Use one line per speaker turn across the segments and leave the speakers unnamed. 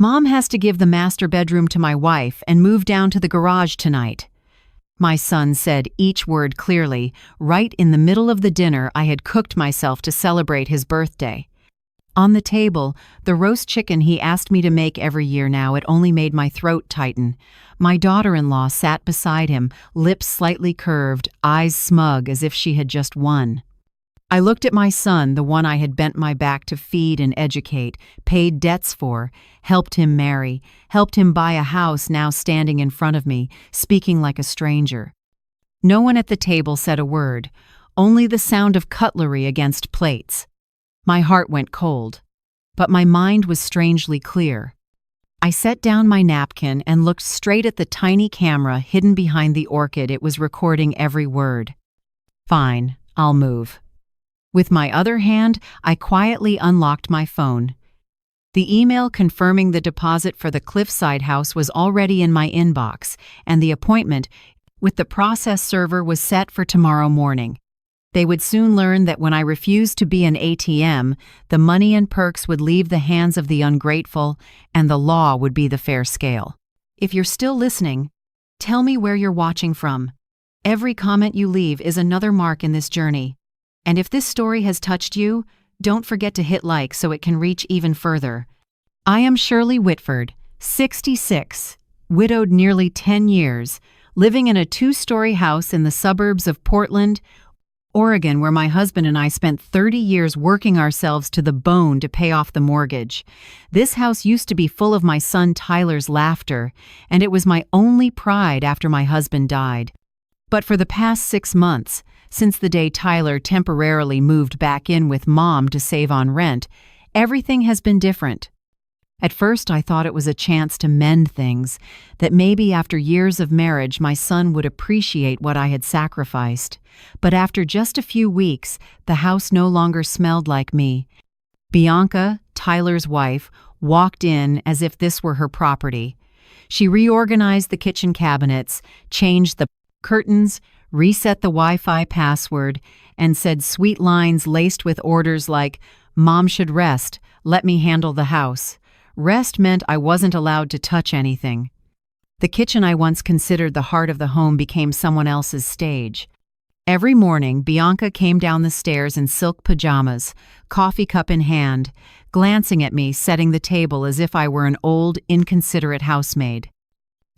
Mom has to give the master bedroom to my wife and move down to the garage tonight. My son said each word clearly, right in the middle of the dinner I had cooked myself to celebrate his birthday. On the table, the roast chicken he asked me to make every year now, it only made my throat tighten. My daughter-in-law sat beside him, lips slightly curved, eyes smug as if she had just won. I looked at my son, the one I had bent my back to feed and educate, paid debts for, helped him marry, helped him buy a house, now standing in front of me, speaking like a stranger. No one at the table said a word, only the sound of cutlery against plates. My heart went cold, but my mind was strangely clear. I set down my napkin and looked straight at the tiny camera hidden behind the orchid. It was recording every word. Fine, I'll move. With my other hand, I quietly unlocked my phone. The email confirming the deposit for the Cliffside house was already in my inbox, and the appointment with the process server was set for tomorrow morning. They would soon learn that when I refused to be an ATM, the money and perks would leave the hands of the ungrateful, and the law would be the fair scale. If you're still listening, tell me where you're watching from. Every comment you leave is another mark in this journey. And if this story has touched you, don't forget to hit like so it can reach even further. I am Shirley Whitford, 66, widowed nearly 10 years, living in a 2-story house in the suburbs of Portland, Oregon, where my husband and I spent 30 years working ourselves to the bone to pay off the mortgage. This house used to be full of my son Tyler's laughter, and it was my only pride after my husband died. But for the past 6 months, since the day Tyler temporarily moved back in with Mom to save on rent, everything has been different. At first, I thought it was a chance to mend things, that maybe after years of marriage my son would appreciate what I had sacrificed. But after just a few weeks, the house no longer smelled like me. Bianca, Tyler's wife, walked in as if this were her property. She reorganized the kitchen cabinets, changed the curtains, reset the Wi-Fi password, and said sweet lines laced with orders like, "Mom should rest, let me handle the house." Rest meant I wasn't allowed to touch anything. The kitchen I once considered the heart of the home became someone else's stage. Every morning, Bianca came down the stairs in silk pajamas, coffee cup in hand, glancing at me, setting the table as if I were an old, inconsiderate housemaid.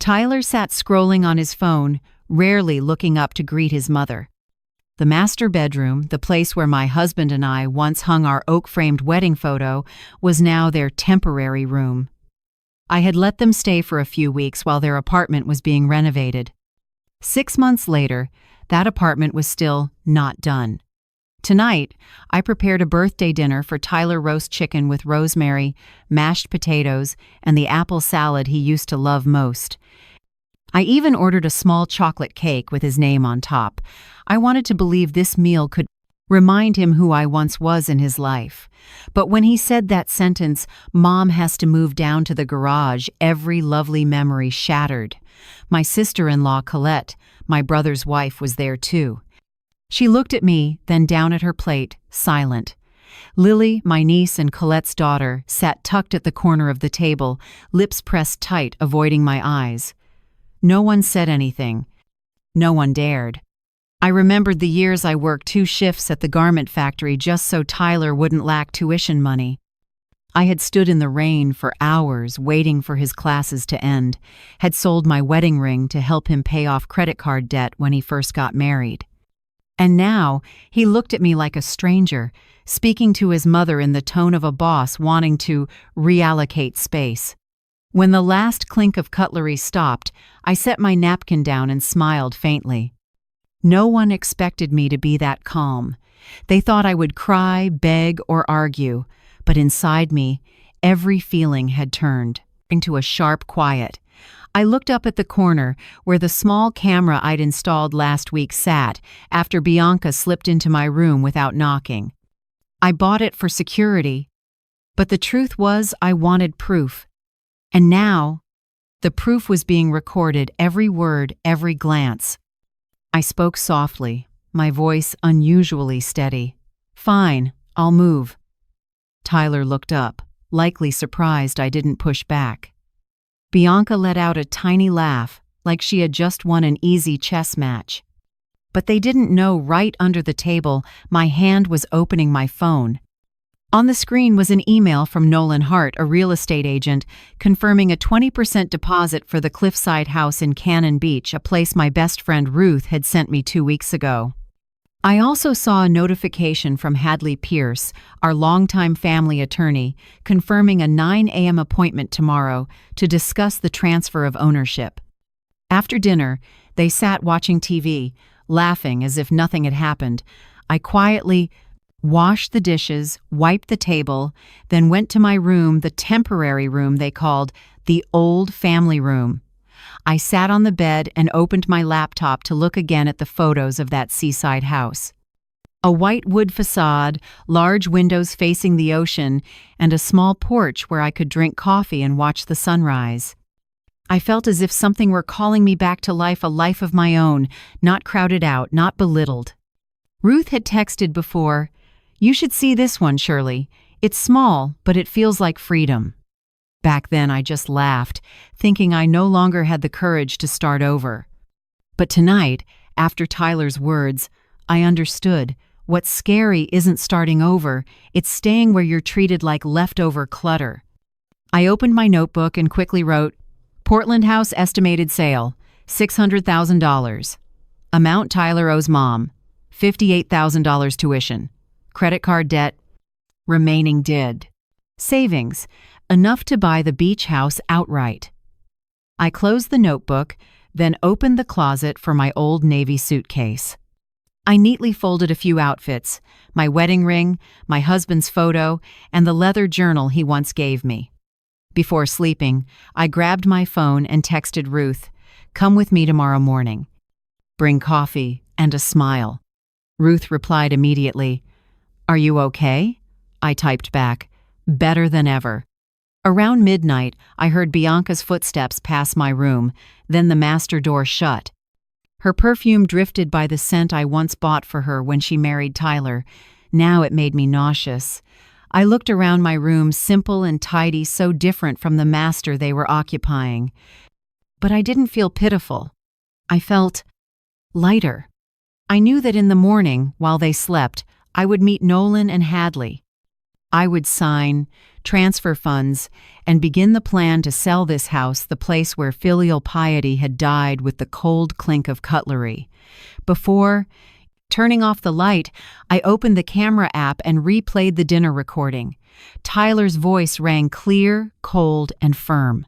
Tyler sat scrolling on his phone, rarely looking up to greet his mother. The master bedroom, the place where my husband and I once hung our oak-framed wedding photo, was now their temporary room. I had let them stay for a few weeks while their apartment was being renovated. 6 months later, that apartment was still not done. Tonight, I prepared a birthday dinner for Tyler, roast chicken with rosemary, mashed potatoes, and the apple salad he used to love most. I even ordered a small chocolate cake with his name on top. I wanted to believe this meal could remind him who I once was in his life. But when he said that sentence, "Mom has to move down to the garage," every lovely memory shattered. My sister-in-law, Colette, my brother's wife, was there too. She looked at me, then down at her plate, silent. Lily, my niece and Colette's daughter, sat tucked at the corner of the table, lips pressed tight, avoiding my eyes. No one said anything. No one dared. I remembered the years I worked 2 shifts at the garment factory just so Tyler wouldn't lack tuition money. I had stood in the rain for hours waiting for his classes to end, had sold my wedding ring to help him pay off credit card debt when he first got married. And now he looked at me like a stranger, speaking to his mother in the tone of a boss wanting to reallocate space. When the last clink of cutlery stopped, I set my napkin down and smiled faintly. No one expected me to be that calm. They thought I would cry, beg, or argue, but inside me, every feeling had turned into a sharp quiet. I looked up at the corner where the small camera I'd installed last week sat after Bianca slipped into my room without knocking. I bought it for security, but the truth was I wanted proof. And now, the proof was being recorded, every word, every glance. I spoke softly, my voice unusually steady. "Fine, I'll move." Tyler looked up, likely surprised I didn't push back. Bianca let out a tiny laugh, like she had just won an easy chess match. But they didn't know right under the table my hand was opening my phone. On the screen was an email from Nolan Hart, a real estate agent, confirming a 20% deposit for the cliffside house in Cannon Beach, a place my best friend Ruth had sent me 2 weeks ago. I also saw a notification from Hadley Pierce, our longtime family attorney, confirming a 9 a.m. appointment tomorrow to discuss the transfer of ownership. After dinner, they sat watching TV, laughing as if nothing had happened. I quietly washed the dishes, wiped the table, then went to my room, the temporary room they called the old family room. I sat on the bed and opened my laptop to look again at the photos of that seaside house. A white wood facade, large windows facing the ocean, and a small porch where I could drink coffee and watch the sunrise. I felt as if something were calling me back to life, a life of my own, not crowded out, not belittled. Ruth had texted before, "You should see this one, Shirley. It's small, but it feels like freedom." Back then I just laughed, thinking I no longer had the courage to start over. But tonight, after Tyler's words, I understood. What's scary isn't starting over, it's staying where you're treated like leftover clutter. I opened my notebook and quickly wrote, "Portland house estimated sale, $600,000. Amount Tyler owes mom, $58,000 tuition. Credit card debt, remaining did. Savings, enough to buy the beach house outright." I closed the notebook, then opened the closet for my old Navy suitcase. I neatly folded a few outfits, my wedding ring, my husband's photo, and the leather journal he once gave me. Before sleeping, I grabbed my phone and texted Ruth, "Come with me tomorrow morning. Bring coffee and a smile." Ruth replied immediately, "Are you okay?" I typed back, "Better than ever." Around midnight, I heard Bianca's footsteps pass my room, then the master door shut. Her perfume drifted by the scent I once bought for her when she married Tyler. Now it made me nauseous. I looked around my room, simple and tidy, so different from the master they were occupying. But I didn't feel pitiful. I felt lighter. I knew that in the morning, while they slept, I would meet Nolan and Hadley. I would sign, transfer funds, and begin the plan to sell this house, the place where filial piety had died with the cold clink of cutlery. Before turning off the light, I opened the camera app and replayed the dinner recording. Tyler's voice rang clear, cold, and firm.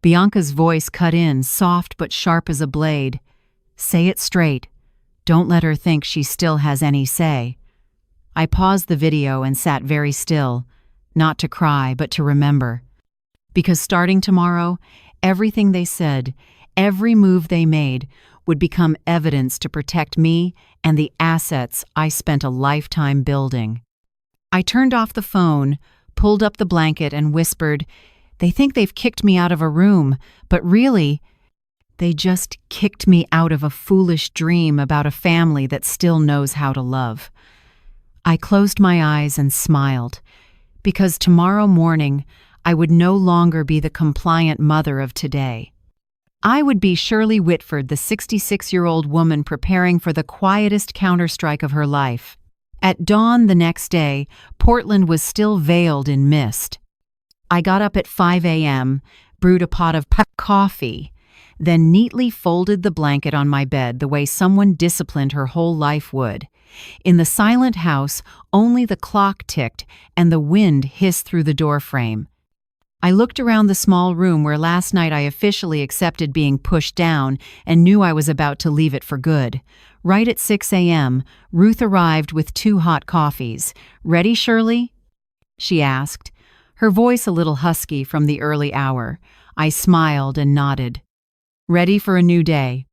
Bianca's voice cut in, soft but sharp as a blade. "Say it straight. Don't let her think she still has any say." I paused the video and sat very still, not to cry, but to remember. Because starting tomorrow, everything they said, every move they made, would become evidence to protect me and the assets I spent a lifetime building. I turned off the phone, pulled up the blanket, and whispered, "They think they've kicked me out of a room, but really, they just kicked me out of a foolish dream about a family that still knows how to love." I closed my eyes and smiled, because tomorrow morning I would no longer be the compliant mother of today. I would be Shirley Whitford, the 66-year-old woman preparing for the quietest counterstrike of her life. At dawn the next day, Portland was still veiled in mist. I got up at 5 a.m., brewed a pot of coffee, then neatly folded the blanket on my bed the way someone disciplined her whole life would. In the silent house, only the clock ticked and the wind hissed through the doorframe. I looked around the small room where last night I officially accepted being pushed down and knew I was about to leave it for good. Right at 6 a.m., Ruth arrived with 2 hot coffees. "Ready, Shirley?" she asked, her voice a little husky from the early hour. I smiled and nodded. "Ready for a new day."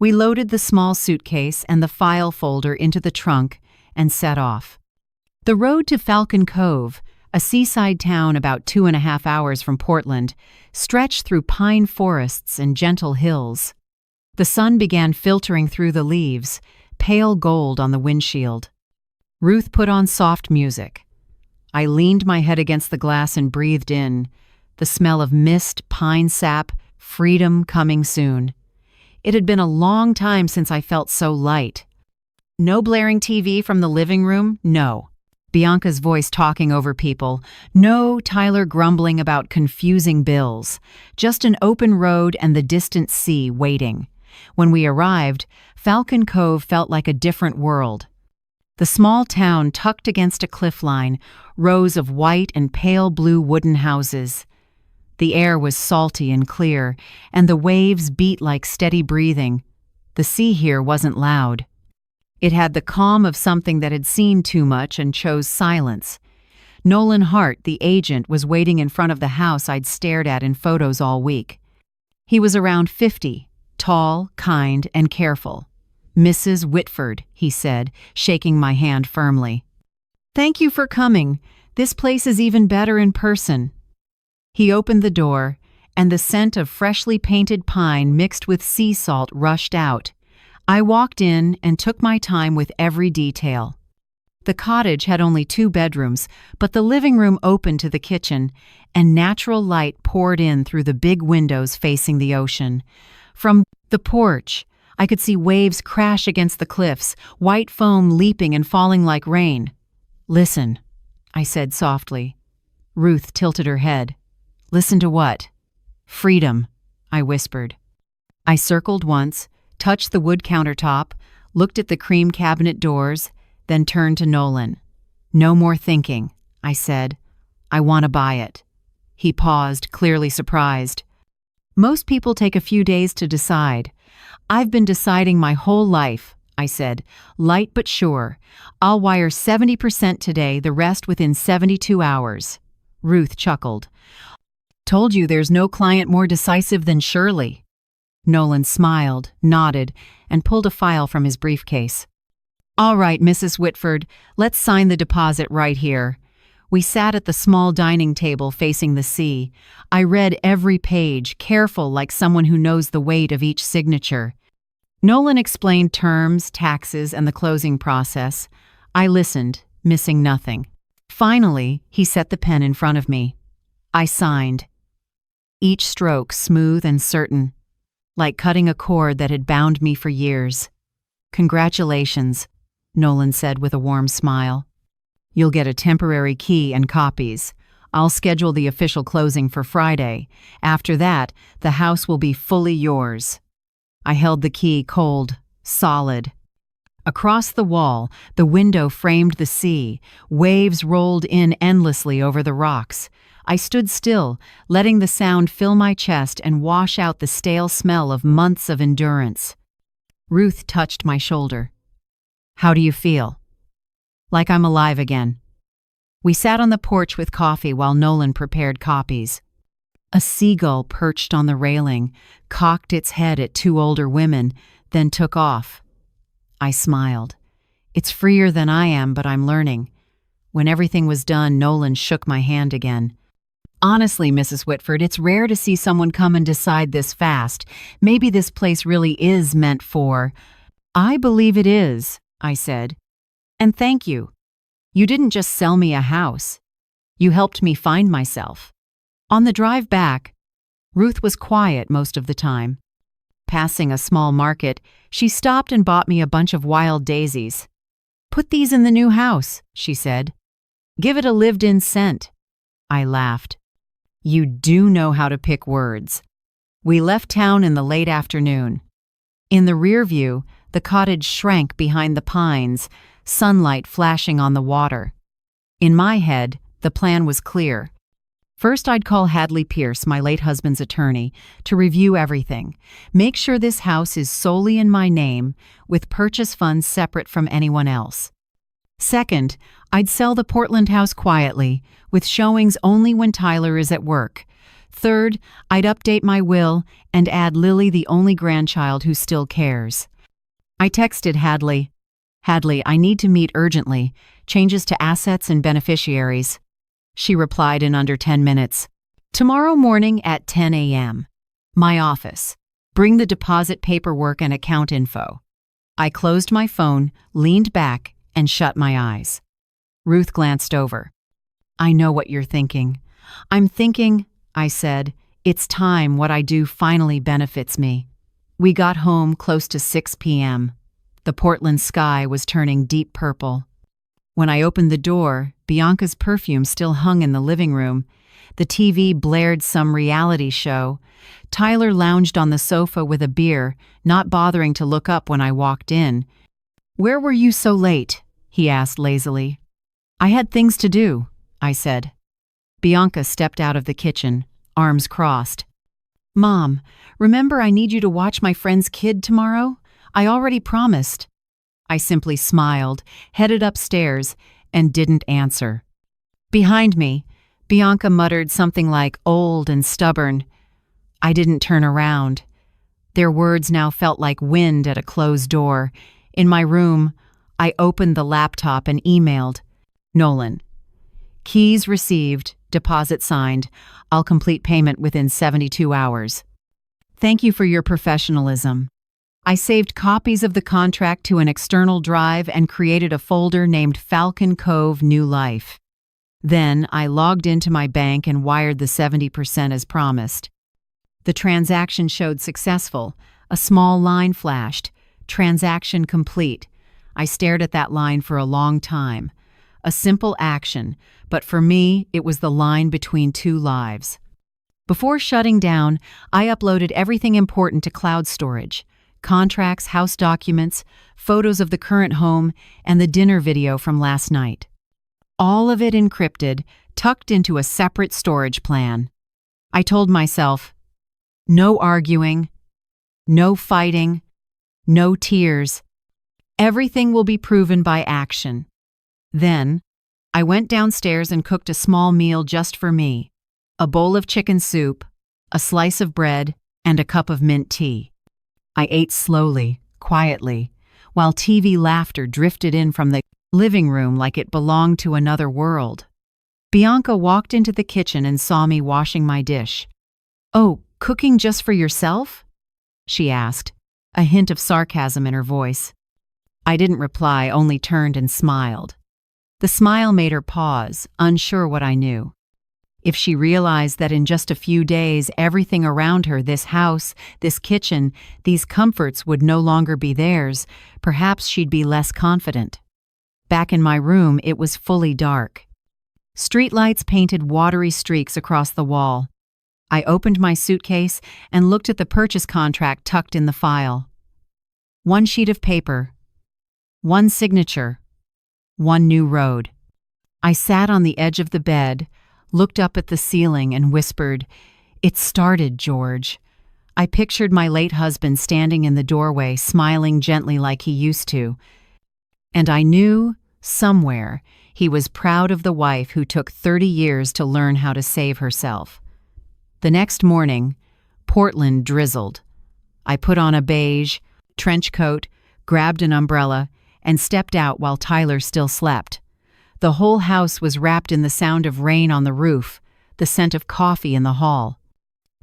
We loaded the small suitcase and the file folder into the trunk and set off. The road to Falcon Cove, a seaside town about 2.5 hours from Portland, stretched through pine forests and gentle hills. The sun began filtering through the leaves, pale gold on the windshield. Ruth put on soft music. I leaned my head against the glass and breathed in. The smell of mist, pine sap, freedom coming soon. It had been a long time since I felt so light. No blaring TV from the living room, no. Bianca's voice talking over people. No Tyler grumbling about confusing bills. Just an open road and the distant sea waiting. When we arrived, Falcon Cove felt like a different world. The small town tucked against a cliff line, rows of white and pale blue wooden houses. The air was salty and clear, and the waves beat like steady breathing. The sea here wasn't loud. It had the calm of something that had seen too much and chose silence. Nolan Hart, the agent, was waiting in front of the house I'd stared at in photos all week. He was around 50, tall, kind, and careful. "Mrs. Whitford," he said, shaking my hand firmly. "Thank you for coming. This place is even better in person." He opened the door, and the scent of freshly painted pine mixed with sea salt rushed out. I walked in and took my time with every detail. The cottage had only 2 bedrooms, but the living room opened to the kitchen, and natural light poured in through the big windows facing the ocean. From the porch, I could see waves crash against the cliffs, white foam leaping and falling like rain. "Listen," I said softly. Ruth tilted her head. "Listen to what?" "Freedom," I whispered. I circled once, touched the wood countertop, looked at the cream cabinet doors, then turned to Nolan. "No more thinking," I said. "I want to buy it." He paused, clearly surprised. "Most people take a few days to decide. I've been deciding my whole life," I said, light but sure. "I'll wire 70% today, the rest within 72 hours. Ruth chuckled. "Told you there's no client more decisive than Shirley." Nolan smiled, nodded, and pulled a file from his briefcase. "All right, Mrs. Whitford, let's sign the deposit right here." We sat at the small dining table facing the sea. I read every page, careful like someone who knows the weight of each signature. Nolan explained terms, taxes, and the closing process. I listened, missing nothing. Finally, he set the pen in front of me. I signed. Each stroke smooth and certain, like cutting a cord that had bound me for years. "Congratulations," Nolan said with a warm smile. "You'll get a temporary key and copies. I'll schedule the official closing for Friday. After that, the house will be fully yours." I held the key cold, solid. Across the wall, the window framed the sea. Waves rolled in endlessly over the rocks. I stood still, letting the sound fill my chest and wash out the stale smell of months of endurance. Ruth touched my shoulder. "How do you feel?" "Like I'm alive again." We sat on the porch with coffee while Nolan prepared copies. A seagull perched on the railing, cocked its head at 2 older women, then took off. I smiled. "It's freer than I am, but I'm learning." When everything was done, Nolan shook my hand again. "Honestly, Mrs. Whitford, it's rare to see someone come and decide this fast. Maybe this place really is meant for—" "I believe it is," I said. "And thank you. You didn't just sell me a house. You helped me find myself." On the drive back, Ruth was quiet most of the time. Passing a small market, she stopped and bought me a bunch of wild daisies. "Put these in the new house," she said. "Give it a lived-in scent." I laughed. "You do know how to pick words." We left town in the late afternoon. In the rear view, the cottage shrank behind the pines, sunlight flashing on the water. In my head, the plan was clear. First, I'd call Hadley Pierce, my late husband's attorney, to review everything. Make sure this house is solely in my name, with purchase funds separate from anyone else. Second, I'd sell the Portland house quietly, with showings only when Tyler is at work. Third, I'd update my will and add Lily, the only grandchild who still cares. I texted Hadley. "Hadley, I need to meet urgently. Changes to assets and beneficiaries." She replied in under 10 minutes. "Tomorrow morning at 10 a.m. My office. Bring the deposit paperwork and account info." I closed my phone, leaned back, and shut my eyes. Ruth glanced over. I know what you're thinking. I'm thinking, I said, it's time what I do finally benefits me. We got home close to 6 p.m. The Portland sky was turning deep purple. When I opened the door, Bianca's perfume still hung in the living room. The TV blared some reality show. Tyler lounged on the sofa with a beer, not bothering to look up when I walked in. "Where were you so late?" he asked lazily. "I had things to do," I said. Bianca stepped out of the kitchen, arms crossed. "Mom, remember I need you to watch my friend's kid tomorrow? I already promised." I simply smiled, headed upstairs, and didn't answer. Behind me, Bianca muttered something like old and stubborn. I didn't turn around. Their words now felt like wind at a closed door. In my room, I opened the laptop and emailed, "Nolan. Keys received, deposit signed. I'll complete payment within 72 hours. Thank you for your professionalism." I saved copies of the contract to an external drive and created a folder named Falcon Cove New Life. Then I logged into my bank and wired the 70% as promised. The transaction showed successful. A small line flashed. "Transaction complete." I stared at that line for a long time. A simple action, but for me, it was the line between two lives. Before shutting down, I uploaded everything important to cloud storage: contracts, house documents, photos of the current home, and the dinner video from last night. All of it encrypted, tucked into a separate storage plan. I told myself, no arguing, no fighting, no tears. Everything will be proven by action. Then, I went downstairs and cooked a small meal just for me: a bowl of chicken soup, a slice of bread, and a cup of mint tea. I ate slowly, quietly, while TV laughter drifted in from the living room like it belonged to another world. Bianca walked into the kitchen and saw me washing my dish. "Oh, cooking just for yourself?" she asked, a hint of sarcasm in her voice. I didn't reply, only turned and smiled. The smile made her pause, unsure what I knew. If she realized that in just a few days everything around her, this house, this kitchen, these comforts would no longer be theirs, perhaps she'd be less confident. Back in my room, it was fully dark. Streetlights painted watery streaks across the wall. I opened my suitcase and looked at the purchase contract tucked in the file. One sheet of paper, one signature, one new road. I sat on the edge of the bed, looked up at the ceiling and whispered, "It started, George." I pictured my late husband standing in the doorway, smiling gently like he used to. And I knew, somewhere, he was proud of the wife who took 30 years to learn how to save herself. The next morning, Portland drizzled. I put on a beige trench coat, grabbed an umbrella, and stepped out while Tyler still slept. The whole house was wrapped in the sound of rain on the roof, the scent of coffee in the hall.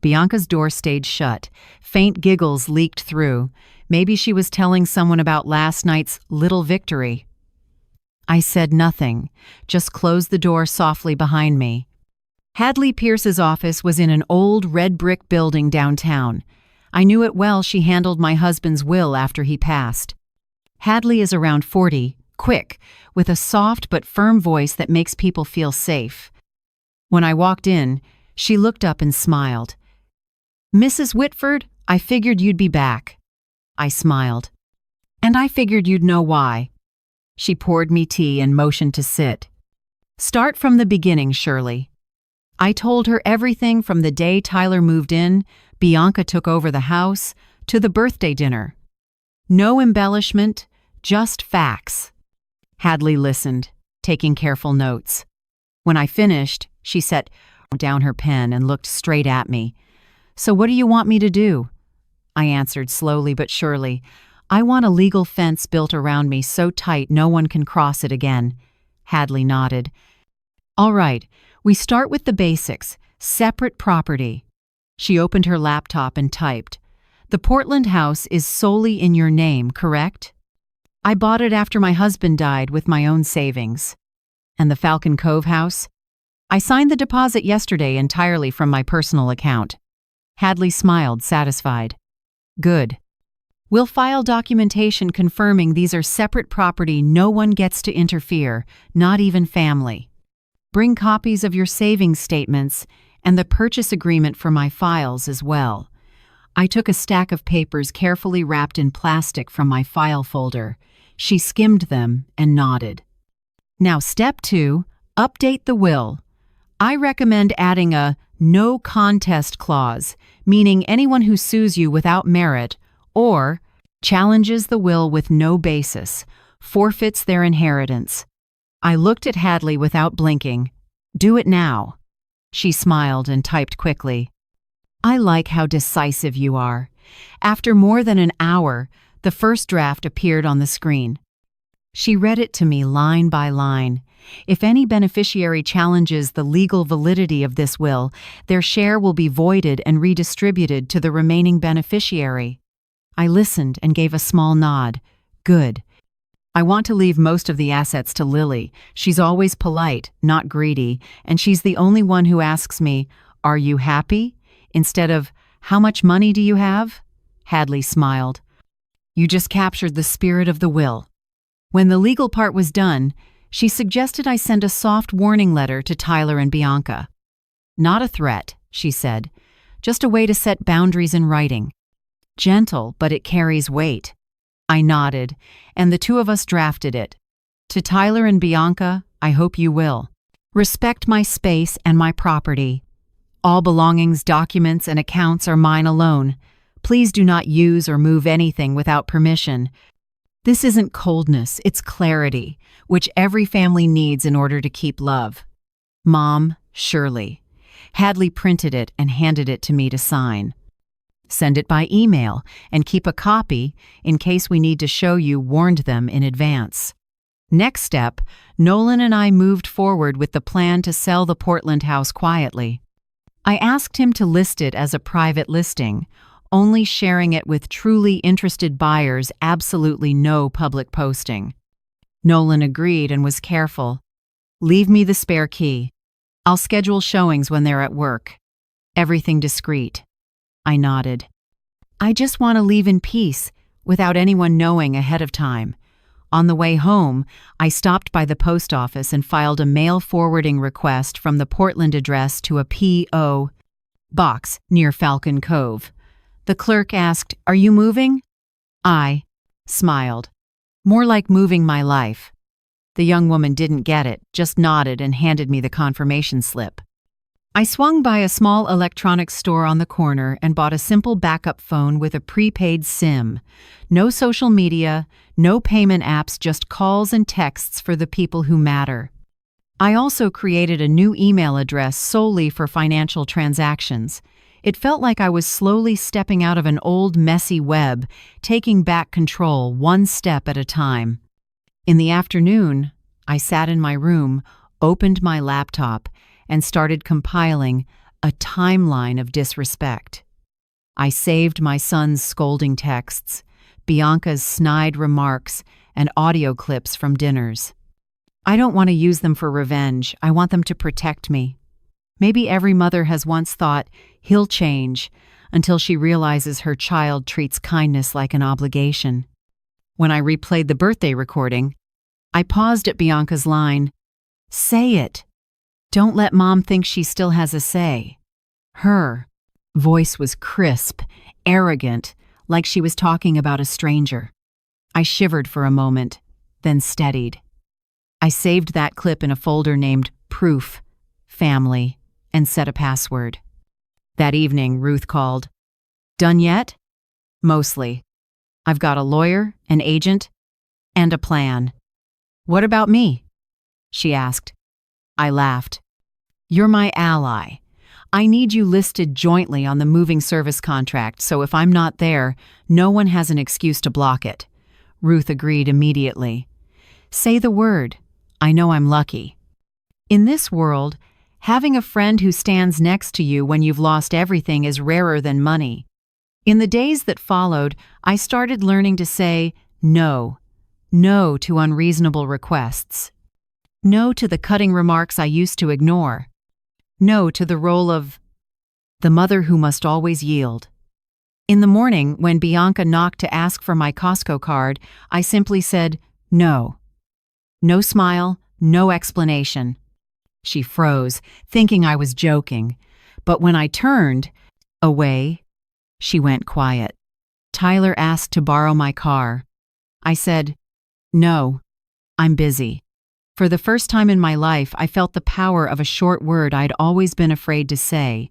Bianca's door stayed shut. Faint giggles leaked through. Maybe she was telling someone about last night's little victory. I said nothing, just closed the door softly behind me. Hadley Pierce's office was in an old red brick building downtown. I knew it well. She handled my husband's will after he passed. Hadley is around 40, quick, with a soft but firm voice that makes people feel safe. When I walked in, she looked up and smiled. "Mrs. Whitford, I figured you'd be back." I smiled. "And I figured you'd know why." She poured me tea and motioned to sit. "Start from the beginning, Shirley." I told her everything from the day Tyler moved in, Bianca took over the house, to the birthday dinner. No embellishment, just facts. Hadley listened, taking careful notes. When I finished, she set down her pen and looked straight at me. "So what do you want me to do?" I answered slowly but surely. "I want a legal fence built around me so tight no one can cross it again." Hadley nodded. "All right, we start with the basics. Separate property." She opened her laptop and typed. "The Portland house is solely in your name, correct?" "I bought it after my husband died with my own savings." "And the Falcon Cove house?" I signed the deposit yesterday entirely from my personal account. Hadley smiled, satisfied. Good. We'll file documentation confirming these are separate property. No one gets to interfere, not even family. Bring copies of your savings statements and the purchase agreement for my files as well. I took a stack of papers carefully wrapped in plastic from my file folder. She skimmed them and nodded. Now, step 2, update the will. I recommend adding a no contest clause, meaning anyone who sues you without merit or challenges the will with no basis forfeits their inheritance. I looked at Hadley without blinking. Do it now. She smiled and typed quickly. I like how decisive you are. After more than an hour, the first draft appeared on the screen. She read it to me line by line. If any beneficiary challenges the legal validity of this will, their share will be voided and redistributed to the remaining beneficiary. I listened and gave a small nod. Good. I want to leave most of the assets to Lily. She's always polite, not greedy, and she's the only one who asks me, "Are you happy?" instead of, "How much money do you have?" Hadley smiled. You just captured the spirit of the will. When the legal part was done, she suggested I send a soft warning letter to Tyler and Bianca. Not a threat, she said, just a way to set boundaries in writing. Gentle, but it carries weight. I nodded, and the two of us drafted it. To Tyler and Bianca, I hope you will. Respect my space and my property. All belongings, documents, and accounts are mine alone. Please do not use or move anything without permission. This isn't coldness, it's clarity, which every family needs in order to keep love. Mom, Shirley. Hadley printed it and handed it to me to sign. Send it by email and keep a copy in case we need to show you warned them in advance. Next step, Nolan and I moved forward with the plan to sell the Portland house quietly. I asked him to list it as a private listing, only sharing it with truly interested buyers, absolutely no public posting. Nolan agreed and was careful. Leave me the spare key. I'll schedule showings when they're at work. Everything discreet. I nodded. I just want to leave in peace, without anyone knowing ahead of time. On the way home, I stopped by the post office and filed a mail forwarding request from the Portland address to a P.O. box near Falcon Cove. The clerk asked, "Are you moving?" I smiled. More like moving my life. The young woman didn't get it, just nodded and handed me the confirmation slip. I swung by a small electronics store on the corner and bought a simple backup phone with a prepaid SIM. No social media, no payment apps, just calls and texts for the people who matter. I also created a new email address solely for financial transactions. It felt like I was slowly stepping out of an old, messy web, taking back control one step at a time. In the afternoon, I sat in my room, opened my laptop, and started compiling a timeline of disrespect. I saved my son's scolding texts, Bianca's snide remarks, and audio clips from dinners. I don't want to use them for revenge. I want them to protect me. Maybe every mother has once thought, he'll change, until she realizes her child treats kindness like an obligation. When I replayed the birthday recording, I paused at Bianca's line, "Say it. Don't let Mom think she still has a say." Her voice was crisp, arrogant, like she was talking about a stranger. I shivered for a moment, then steadied. I saved that clip in a folder named Proof, Family, and set a password. That evening, Ruth called. "Done yet?" "Mostly. I've got a lawyer, an agent, and a plan." "What about me?" she asked. I laughed. "You're my ally. I need you listed jointly on the moving service contract, so if I'm not there, no one has an excuse to block it." Ruth agreed immediately. "Say the word. I know I'm lucky." In this world, having a friend who stands next to you when you've lost everything is rarer than money. In the days that followed, I started learning to say no. No to unreasonable requests. No to the cutting remarks I used to ignore. no to the role of the mother who must always yield. In the morning, when Bianca knocked to ask for my Costco card, I simply said, no. No smile, no explanation. She froze, thinking I was joking. But when I turned away, she went quiet. Tyler asked to borrow my car. I said, no, I'm busy. For the first time in my life, I felt the power of a short word I'd always been afraid to say.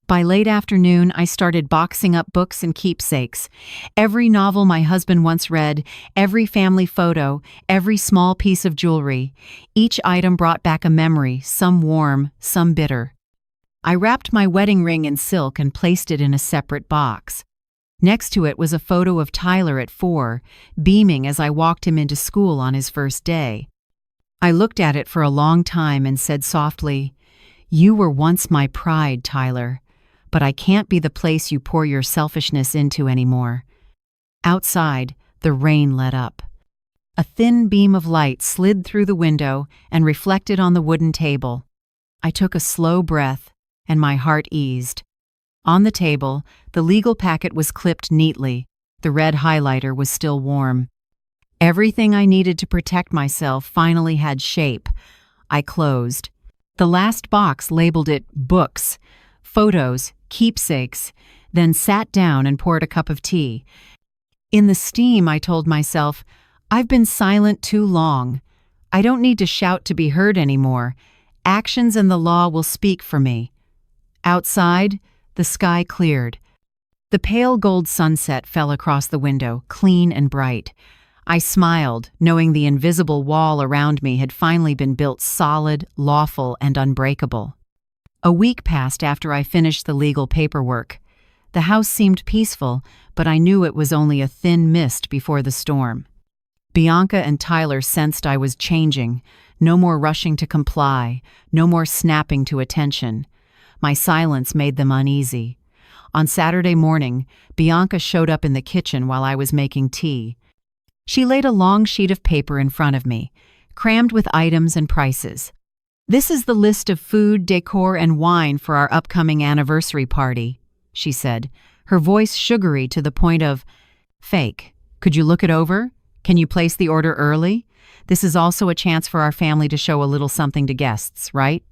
By late afternoon, I started boxing up books and keepsakes. Every novel my husband once read, every family photo, every small piece of jewelry. Each item brought back a memory, some warm, some bitter. I wrapped my wedding ring in silk and placed it in a separate box. Next to it was a photo of Tyler at 4, beaming as I walked him into school on his first day. I looked at it for a long time and said softly, "You were once my pride, Tyler. But I can't be the place you pour your selfishness into anymore." Outside, the rain let up. A thin beam of light slid through the window and reflected on the wooden table. I took a slow breath, and my heart eased. On the table, the legal packet was clipped neatly. The red highlighter was still warm. Everything I needed to protect myself finally had shape. I closed. The last box labeled it books, photos, keepsakes, then sat down and poured a cup of tea. In the steam, I told myself, I've been silent too long. I don't need to shout to be heard anymore. Actions and the law will speak for me. Outside, the sky cleared. The pale gold sunset fell across the window, clean and bright. I smiled, knowing the invisible wall around me had finally been built solid, lawful, and unbreakable. A week passed after I finished the legal paperwork. The house seemed peaceful, but I knew it was only a thin mist before the storm. Bianca and Tyler sensed I was changing. No more rushing to comply, no more snapping to attention. My silence made them uneasy. On Saturday morning, Bianca showed up in the kitchen while I was making tea. She laid a long sheet of paper in front of me, crammed with items and prices. "This is the list of food, decor, and wine for our upcoming anniversary party," she said, her voice sugary to the point of fake. "Could you look it over? Can you place the order early? This is also a chance for our family to show a little something to guests, right?"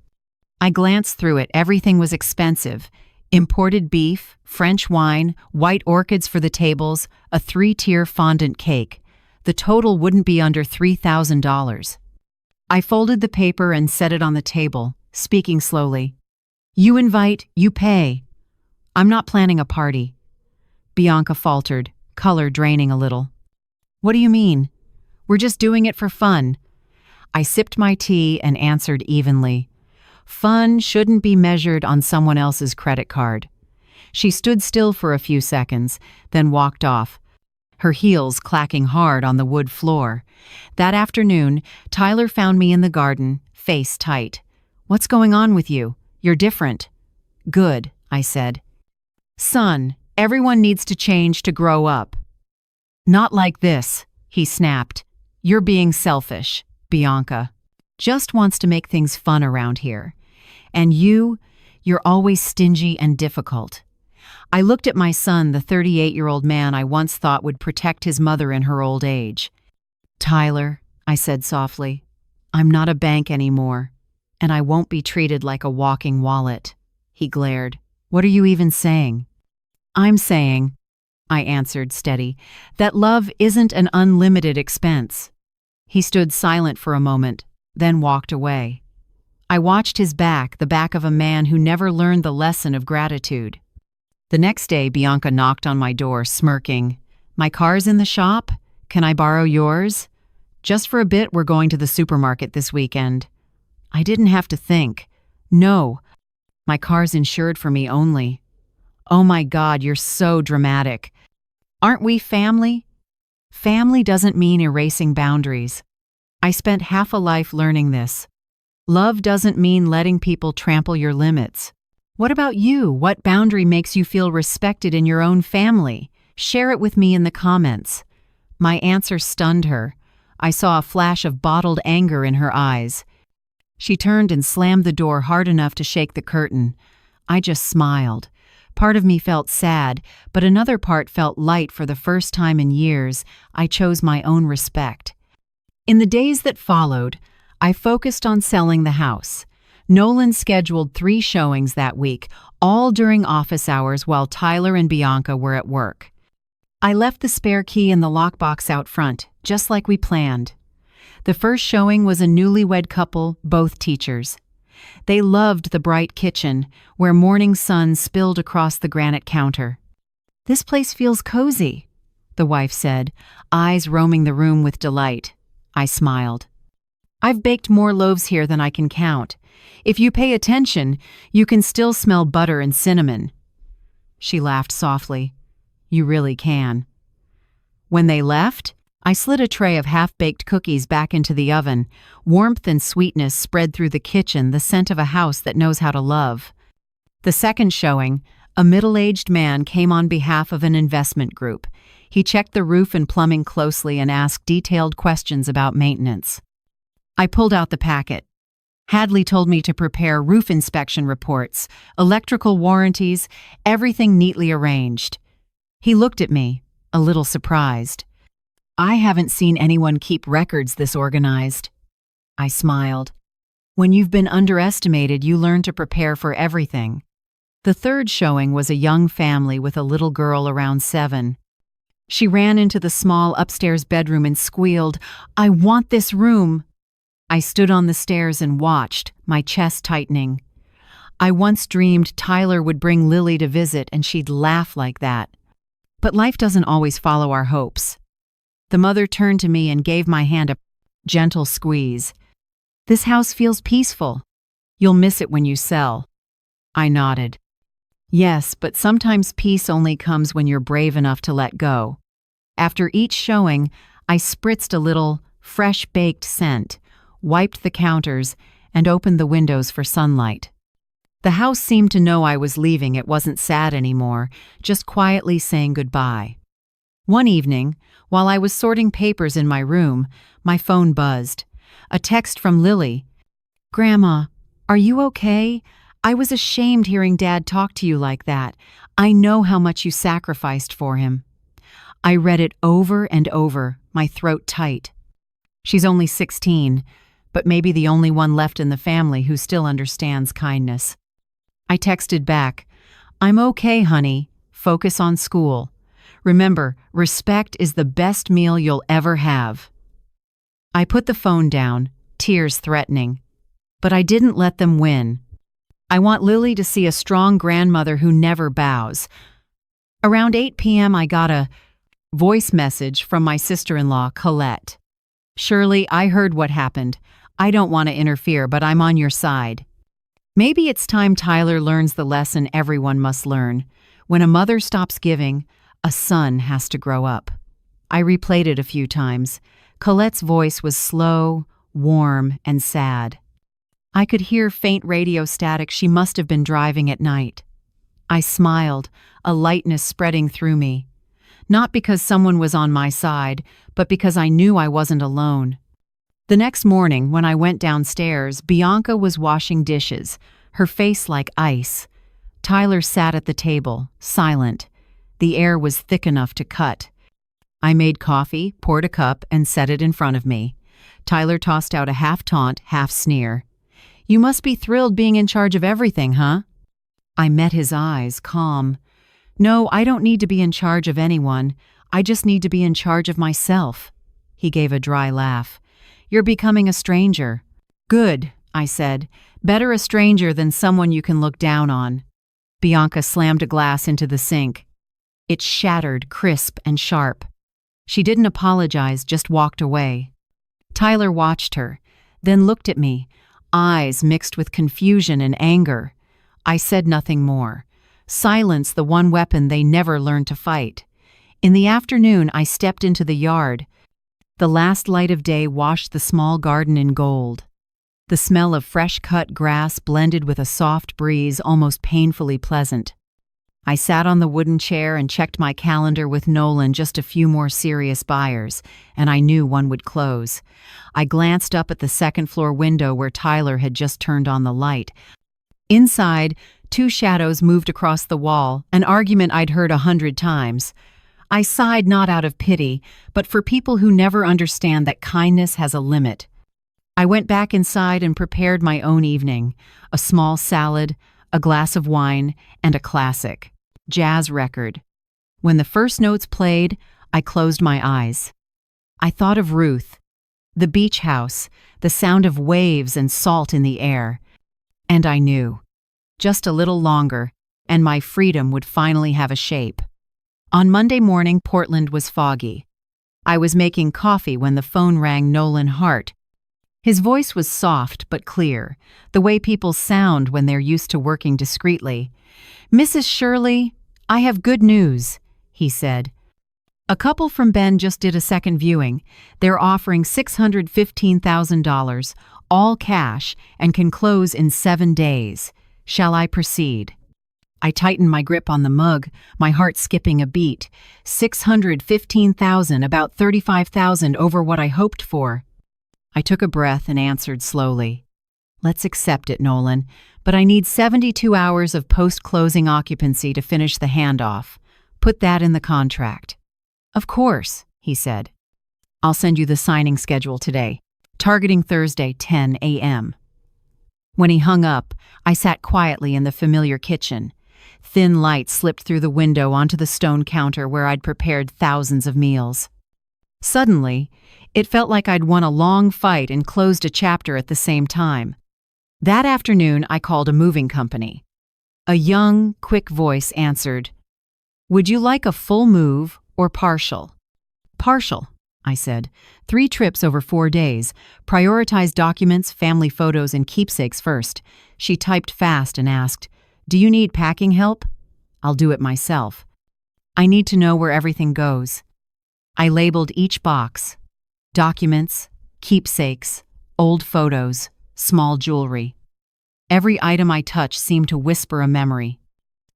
I glanced through it. Everything was expensive. Imported beef, French wine, white orchids for the tables, a 3-tier fondant cake. The total wouldn't be under $3,000. I folded the paper and set it on the table, speaking slowly. "You invite, you pay. I'm not planning a party." Bianca faltered, color draining a little. "What do you mean? We're just doing it for fun." I sipped my tea and answered evenly. Fun shouldn't be measured on someone else's credit card. She stood still for a few seconds, then walked off, her heels clacking hard on the wood floor. That afternoon, Tyler found me in the garden, face tight. "What's going on with you? You're different." "Good," I said. "Son, everyone needs to change to grow up." "Not like this," he snapped. "You're being selfish, Bianca. Just wants to make things fun around here. And you're always stingy and difficult." I looked at my son, the 38-year-old man I once thought would protect his mother in her old age. "Tyler," I said softly, "I'm not a bank anymore, and I won't be treated like a walking wallet." He glared. "What are you even saying?" "I'm saying," I answered steady, "that love isn't an unlimited expense." He stood silent for a moment, then walked away. I watched his back, the back of a man who never learned the lesson of gratitude. The next day, Bianca knocked on my door, smirking. "My car's in the shop? Can I borrow yours?" "Just for a bit, we're going to the supermarket this weekend." I didn't have to think. "No, my car's insured for me only." "Oh my God, you're so dramatic. Aren't we family?" Family doesn't mean erasing boundaries. I spent half a life learning this. Love doesn't mean letting people trample your limits. What about you? What boundary makes you feel respected in your own family? Share it with me in the comments. My answer stunned her. I saw a flash of bottled anger in her eyes. She turned and slammed the door hard enough to shake the curtain. I just smiled. Part of me felt sad, but another part felt light. For the first time in years, I chose my own respect. In the days that followed, I focused on selling the house. Nolan scheduled 3 showings that week, all during office hours while Tyler and Bianca were at work. I left the spare key in the lockbox out front, just like we planned. The first showing was a newlywed couple, both teachers. They loved the bright kitchen, where morning sun spilled across the granite counter. "This place feels cozy," the wife said, eyes roaming the room with delight. I smiled. "I've baked more loaves here than I can count. If you pay attention, you can still smell butter and cinnamon." She laughed softly. "You really can." When they left, I slid a tray of half-baked cookies back into the oven. Warmth and sweetness spread through the kitchen, the scent of a house that knows how to love. The second showing, a middle-aged man came on behalf of an investment group. He checked the roof and plumbing closely and asked detailed questions about maintenance. I pulled out the packet. Hadley told me to prepare roof inspection reports, electrical warranties, everything neatly arranged. He looked at me, a little surprised. "I haven't seen anyone keep records this organized." I smiled. "When you've been underestimated, you learn to prepare for everything." The third showing was a young family with a little girl around 7. She ran into the small upstairs bedroom and squealed, "I want this room." I stood on the stairs and watched, my chest tightening. I once dreamed Tyler would bring Lily to visit and she'd laugh like that. But life doesn't always follow our hopes. The mother turned to me and gave my hand a gentle squeeze. "This house feels peaceful. You'll miss it when you sell." I nodded. "Yes, but sometimes peace only comes when you're brave enough to let go." After each showing, I spritzed a little fresh-baked scent, wiped the counters, and opened the windows for sunlight. The house seemed to know I was leaving. It wasn't sad anymore, just quietly saying goodbye. One evening, while I was sorting papers in my room, my phone buzzed. A text from Lily. "Grandma, are you okay? I was ashamed hearing Dad talk to you like that. I know how much you sacrificed for him." I read it over and over, my throat tight. She's only 16, but maybe the only one left in the family who still understands kindness. I texted back, "I'm okay, honey. Focus on school. Remember, respect is the best meal you'll ever have." I put the phone down, tears threatening. But I didn't let them win. I want Lily to see a strong grandmother who never bows. Around 8 p.m. I got a voice message from my sister-in-law, Colette. "Shirley, I heard what happened. I don't want to interfere, but I'm on your side. Maybe it's time Tyler learns the lesson everyone must learn. When a mother stops giving, a son has to grow up." I replayed it a few times. Colette's voice was slow, warm, and sad. I could hear faint radio static. She must have been driving at night. I smiled, a lightness spreading through me. Not because someone was on my side, but because I knew I wasn't alone. The next morning, when I went downstairs, Bianca was washing dishes, her face like ice. Tyler sat at the table, silent. The air was thick enough to cut. I made coffee, poured a cup, and set it in front of me. Tyler tossed out a half-taunt, half-sneer. "You must be thrilled being in charge of everything, huh?" I met his eyes, calm. "No, I don't need to be in charge of anyone. I just need to be in charge of myself." He gave a dry laugh. "You're becoming a stranger." "Good," I said. "Better a stranger than someone you can look down on." Bianca slammed a glass into the sink. It shattered, crisp and sharp. She didn't apologize, just walked away. Tyler watched her, then looked at me, eyes mixed with confusion and anger. I said nothing more. Silence, the one weapon they never learned to fight. In the afternoon, I stepped into the yard. The last light of day washed the small garden in gold. The smell of fresh-cut grass blended with a soft breeze, almost painfully pleasant. I sat on the wooden chair and checked my calendar with Nolan, just a few more serious buyers, and I knew one would close. I glanced up at the second-floor window where Tyler had just turned on the light. Inside, two shadows moved across the wall, an argument I'd heard 100 times. I sighed, not out of pity, but for people who never understand that kindness has a limit. I went back inside and prepared my own evening: a small salad, a glass of wine, and a classic jazz record. When the first notes played, I closed my eyes. I thought of Ruth, the beach house, the sound of waves and salt in the air. And I knew. Just a little longer, and my freedom would finally have a shape. On Monday morning, Portland was foggy. I was making coffee when the phone rang. Nolan Hart. His voice was soft but clear, the way people sound when they're used to working discreetly. "Mrs. Shirley, I have good news," he said. "A couple from Bend just did a second viewing. They're offering $615,000, all cash, and can close in 7 days. Shall I proceed?" I tightened my grip on the mug, my heart skipping a beat. 615,000, about 35,000 over what I hoped for. I took a breath and answered slowly. "Let's accept it, Nolan, but I need 72 hours of post-closing occupancy to finish the handoff. Put that in the contract." "Of course," he said. "I'll send you the signing schedule today, targeting Thursday, 10 a.m. When he hung up, I sat quietly in the familiar kitchen. Thin light slipped through the window onto the stone counter where I'd prepared thousands of meals. Suddenly, it felt like I'd won a long fight and closed a chapter at the same time. That afternoon, I called a moving company. A young, quick voice answered. "Would you like a full move or partial?" "Partial," I said. 3 trips over 4 days. Prioritize documents, family photos, and keepsakes first. She typed fast and asked, "Do you need packing help?" "I'll do it myself." "I need to know where everything goes." I labeled each box. Documents, keepsakes, old photos, small jewelry. Every item I touched seemed to whisper a memory.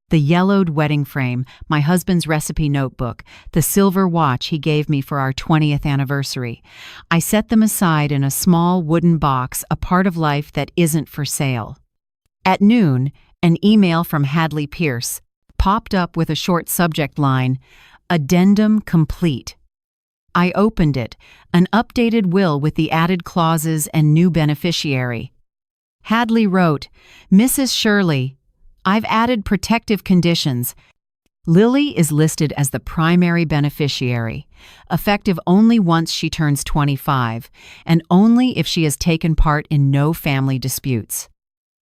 The yellowed wedding frame, my husband's recipe notebook, the silver watch he gave me for our 20th anniversary. I set them aside in a small wooden box, a part of life that isn't for sale. At noon, an email from Hadley Pierce popped up with a short subject line, "Addendum complete." I opened it, an updated will with the added clauses and new beneficiary. Hadley wrote, "Mrs. Shirley, I've added protective conditions. Lily is listed as the primary beneficiary, effective only once she turns 25, and only if she has taken part in no family disputes.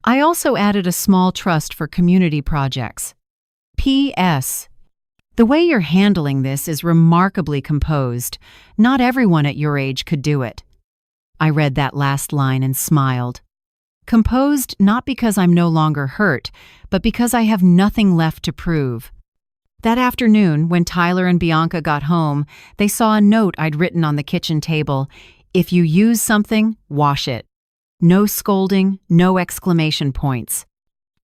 I also added a small trust for community projects. P.S. The way you're handling this is remarkably composed. Not everyone at your age could do it." I read that last line and smiled. Composed not because I'm no longer hurt, but because I have nothing left to prove. That afternoon, when Tyler and Bianca got home, they saw a note I'd written on the kitchen table. "If you use something, wash it." No scolding, no exclamation points.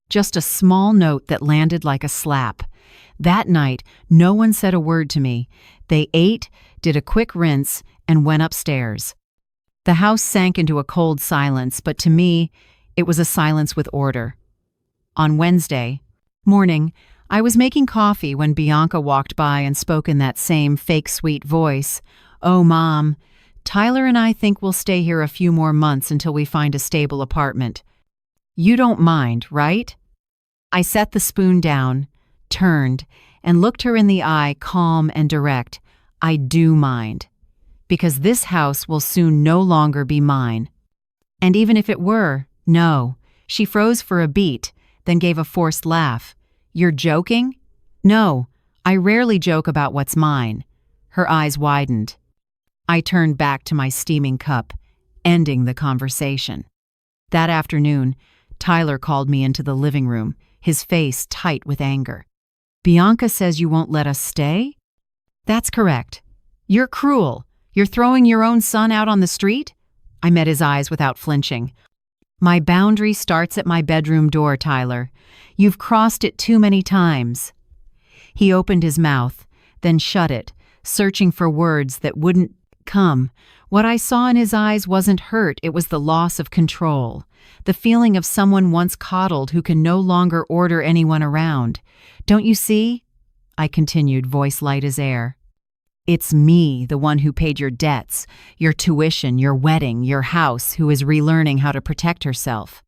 Just a small note that landed like a slap. That night, no one said a word to me. They ate, did a quick rinse, and went upstairs. The house sank into a cold silence, but to me, it was a silence with order. On Wednesday morning, I was making coffee when Bianca walked by and spoke in that same fake sweet voice. "Oh, Mom, Tyler and I think we'll stay here a few more months until we find a stable apartment. You don't mind, right?" I set the spoon down, turned, and looked her in the eye, calm and direct. "I do mind. Because this house will soon no longer be mine." "And even if it were, no." She froze for a beat, then gave a forced laugh. "You're joking?" "No, I rarely joke about what's mine." Her eyes widened. I turned back to my steaming cup, ending the conversation. That afternoon, Tyler called me into the living room, his face tight with anger. "Bianca says you won't let us stay?" "That's correct. You're cruel. You're throwing your own son out on the street?" I met his eyes without flinching. "My boundary starts at my bedroom door, Tyler. You've crossed it too many times." He opened his mouth, then shut it, searching for words that wouldn't come. What I saw in his eyes wasn't hurt, it was the loss of control. The feeling of someone once coddled who can no longer order anyone around. "Don't you see?" I continued, voice light as air. "It's me, the one who paid your debts, your tuition, your wedding, your house, who is relearning how to protect herself.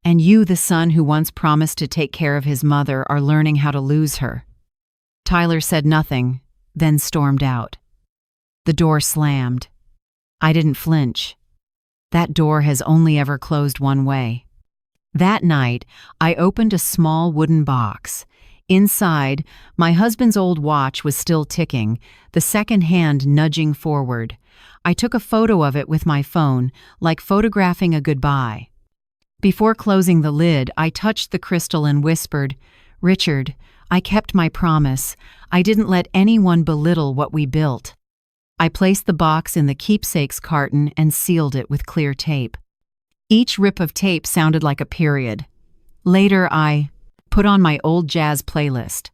And you, the son who once promised to take care of his mother, are learning how to lose her." Tyler said nothing, then stormed out. The door slammed. I didn't flinch. That door has only ever closed one way. That night, I opened a small wooden box. Inside, my husband's old watch was still ticking, the second hand nudging forward. I took a photo of it with my phone, like photographing a goodbye. Before closing the lid, I touched the crystal and whispered, "Richard, I kept my promise. I didn't let anyone belittle what we built." I placed the box in the keepsakes carton and sealed it with clear tape. Each rip of tape sounded like a period. Later, I put on my old jazz playlist.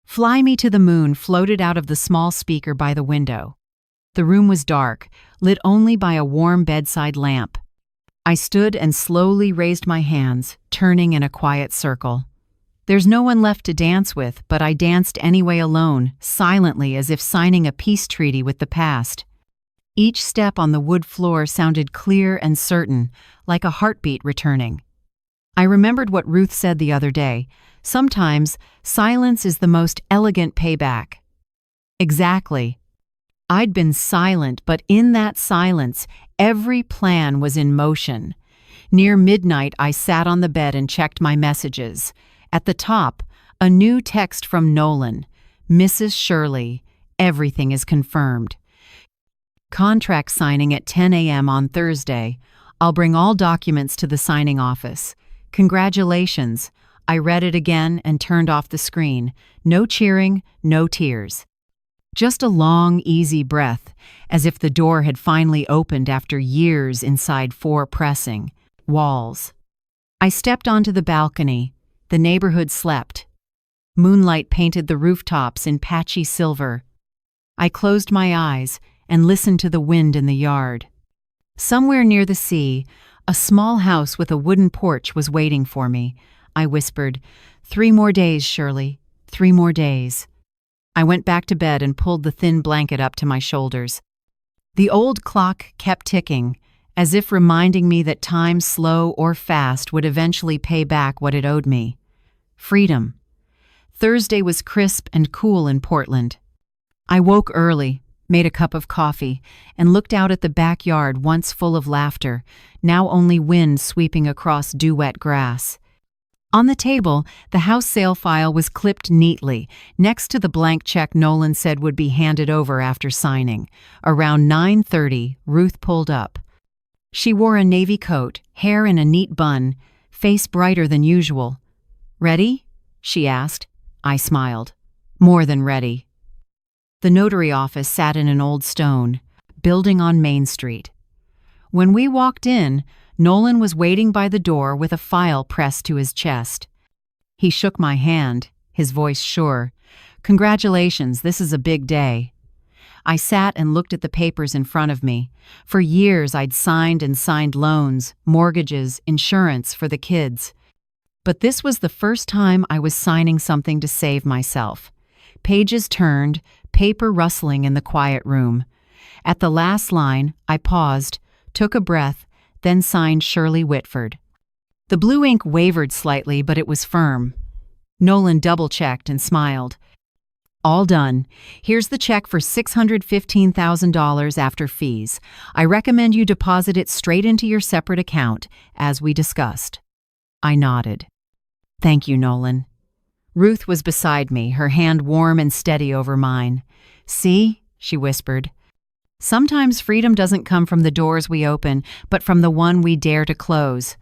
"Fly Me to the Moon" floated out of the small speaker by the window. The room was dark, lit only by a warm bedside lamp. I stood and slowly raised my hands, turning in a quiet circle. There's no one left to dance with, but I danced anyway alone, silently, as if signing a peace treaty with the past. Each step on the wood floor sounded clear and certain, like a heartbeat returning. I remembered what Ruth said the other day. Sometimes, silence is the most elegant payback. Exactly. I'd been silent, but in that silence, every plan was in motion. Near midnight, I sat on the bed and checked my messages. At the top, a new text from Nolan. "Mrs. Shirley, everything is confirmed. Contract signing at 10 a.m. on Thursday. I'll bring all documents to the signing office. Congratulations." I read it again and turned off the screen. No cheering, no tears. Just a long, easy breath, as if the door had finally opened after years inside four pressing walls. I stepped onto the balcony. The neighborhood slept. Moonlight painted the rooftops in patchy silver. I closed my eyes and listened to the wind in the yard. Somewhere near the sea, a small house with a wooden porch was waiting for me. I whispered, "3 more days, Shirley, 3 more days." I went back to bed and pulled the thin blanket up to my shoulders. The old clock kept ticking, as if reminding me that time, slow or fast, would eventually pay back what it owed me. Freedom. Thursday was crisp and cool in Portland. I woke early, made a cup of coffee, and looked out at the backyard once full of laughter, now only wind sweeping across dew-wet grass. On the table, the house sale file was clipped neatly, next to the blank check Nolan said would be handed over after signing. Around 9:30, Ruth pulled up. She wore a navy coat, hair in a neat bun, face brighter than usual. "Ready?" she asked. I smiled. "More than ready." The notary office sat in an old stone building on Main Street. When we walked in, Nolan was waiting by the door with a file pressed to his chest. He shook my hand, his voice sure. "Congratulations, this is a big day." I sat and looked at the papers in front of me. For years I'd signed and signed loans, mortgages, insurance for the kids. But this was the first time I was signing something to save myself. Pages turned, paper rustling in the quiet room. At the last line, I paused, took a breath, then signed Shirley Whitford. The blue ink wavered slightly, but it was firm. Nolan double-checked and smiled. "All done. Here's the check for $615,000 after fees. I recommend you deposit it straight into your separate account, as we discussed." I nodded. "Thank you, Nolan." Ruth was beside me, her hand warm and steady over mine. "See?" she whispered. "Sometimes freedom doesn't come from the doors we open, but from the one we dare to close."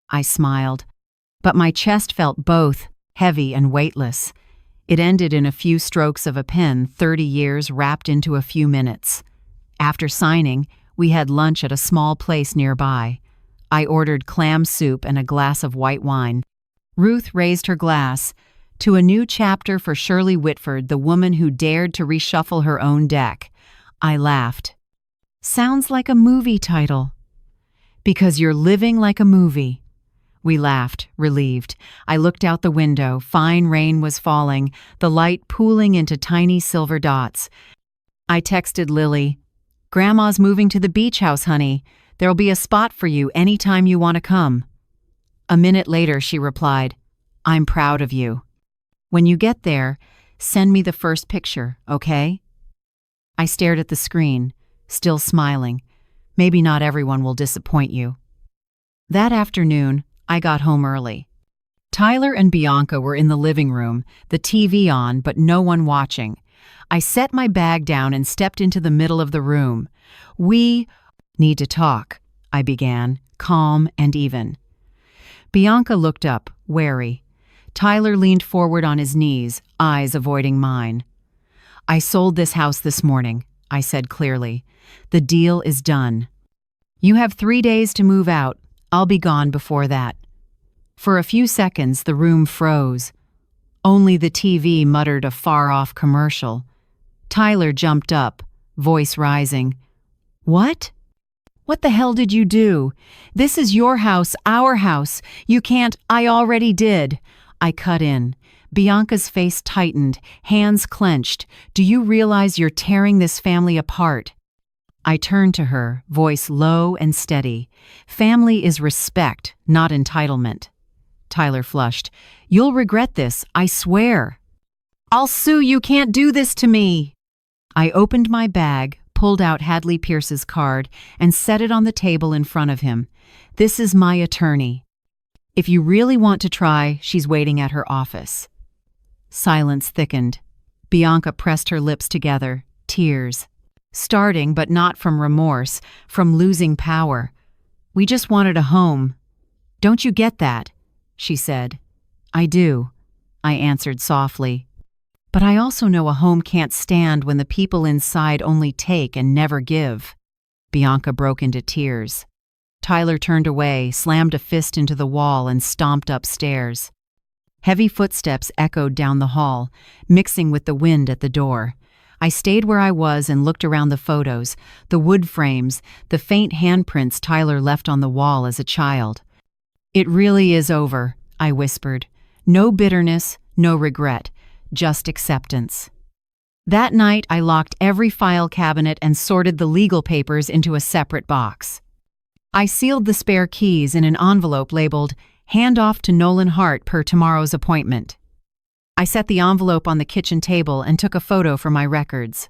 I smiled, but my chest felt both heavy and weightless. It ended in a few strokes of a pen, 30 years wrapped into a few minutes. After signing, we had lunch at a small place nearby. I ordered clam soup and a glass of white wine. Ruth raised her glass. to a new chapter for Shirley Whitford, the woman who dared to reshuffle her own deck. I laughed. Sounds like a movie title. Because you're living like a movie. We laughed, relieved. I looked out the window. Fine rain was falling, the light pooling into tiny silver dots. I texted Lily, "Grandma's moving to the beach house, honey. There'll be a spot for you anytime you want to come." A minute later, she replied, "I'm proud of you. When you get there, send me the first picture, okay?" I stared at the screen, still smiling. Maybe not everyone will disappoint you. That afternoon, I got home early. Tyler and Bianca were in the living room, the TV on, but no one watching. I set my bag down and stepped into the middle of the room. "We need to talk," I began, calm and even. Bianca looked up, wary. Tyler leaned forward on his knees, eyes avoiding mine. "I sold this house this morning," I said clearly. "The deal is done. You have 3 days to move out. I'll be gone before that." For a few seconds, the room froze. Only the TV muttered a far-off commercial. Tyler jumped up, voice rising. "What? What the hell did you do? This is your house, our house. You can't—" "I already did." I cut in. Bianca's face tightened, hands clenched. "Do you realize you're tearing this family apart?" I turned to her, voice low and steady. "Family is respect, not entitlement." Tyler flushed. "You'll regret this, I swear." "I'll sue you, can't do this to me." I opened my bag, pulled out Hadley Pierce's card, and set it on the table in front of him. "This is my attorney. If you really want to try, she's waiting at her office." Silence thickened. Bianca pressed her lips together, tears. Starting, but not from remorse, from losing power. "We just wanted a home. Don't you get that?" she said. "I do," I answered softly. "But I also know a home can't stand when the people inside only take and never give." Bianca broke into tears. Tyler turned away, slammed a fist into the wall, and stomped upstairs. Heavy footsteps echoed down the hall, mixing with the wind at the door. I stayed where I was and looked around the photos, the wood frames, the faint handprints Tyler left on the wall as a child. "It really is over," I whispered. "No bitterness, no regret, just acceptance." That night, I locked every file cabinet and sorted the legal papers into a separate box. I sealed the spare keys in an envelope labeled, "Hand off to Nolan Hart per tomorrow's appointment." I set the envelope on the kitchen table and took a photo for my records.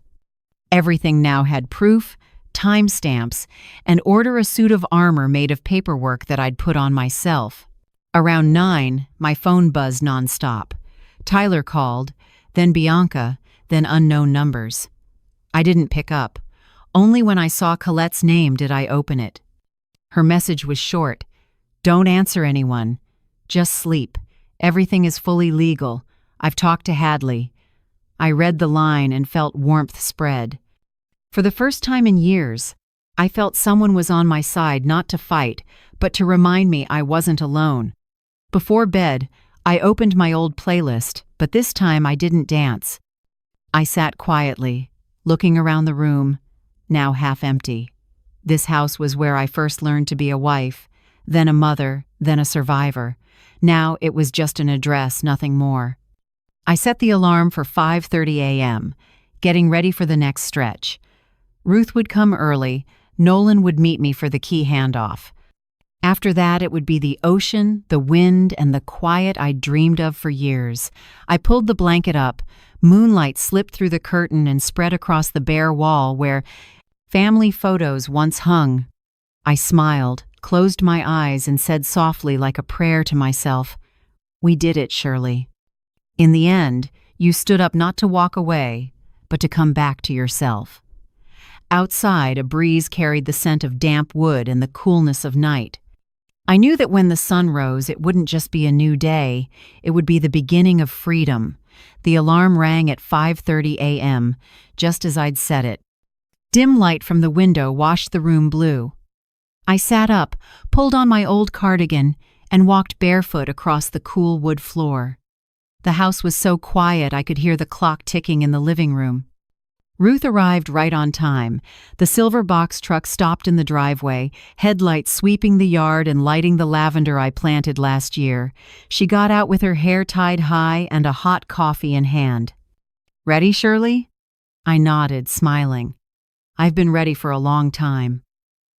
Everything now had proof, timestamps, and order a suit of armor made of paperwork that I'd put on myself. Around 9, my phone buzzed nonstop. Tyler called, then Bianca, then unknown numbers. I didn't pick up. Only when I saw Colette's name did I open it. Her message was short. "Don't answer anyone. Just sleep. Everything is fully legal. I've talked to Hadley." I read the line and felt warmth spread. For the first time in years, I felt someone was on my side, not to fight, but to remind me I wasn't alone. Before bed, I opened my old playlist, but this time I didn't dance. I sat quietly, looking around the room, now half empty. This house was where I first learned to be a wife, then a mother, then a survivor. Now it was just an address, nothing more. I set the alarm for 5:30 a.m., getting ready for the next stretch. Ruth would come early. Nolan would meet me for the key handoff. After that, it would be the ocean, the wind, and the quiet I'd dreamed of for years. I pulled the blanket up. Moonlight slipped through the curtain and spread across the bare wall where family photos once hung. I smiled, closed my eyes, and said softly like a prayer to myself, "We did it, Shirley. In the end, you stood up not to walk away, but to come back to yourself." Outside, a breeze carried the scent of damp wood and the coolness of night. I knew that when the sun rose, it wouldn't just be a new day, it would be the beginning of freedom. The alarm rang at 5:30 a.m., just as I'd set it. Dim light from the window washed the room blue. I sat up, pulled on my old cardigan, and walked barefoot across the cool wood floor. The house was so quiet I could hear the clock ticking in the living room. Ruth arrived right on time. The silver box truck stopped in the driveway, headlights sweeping the yard and lighting the lavender I planted last year. She got out with her hair tied high and a hot coffee in hand. "Ready, Shirley?" I nodded, smiling. "I've been ready for a long time."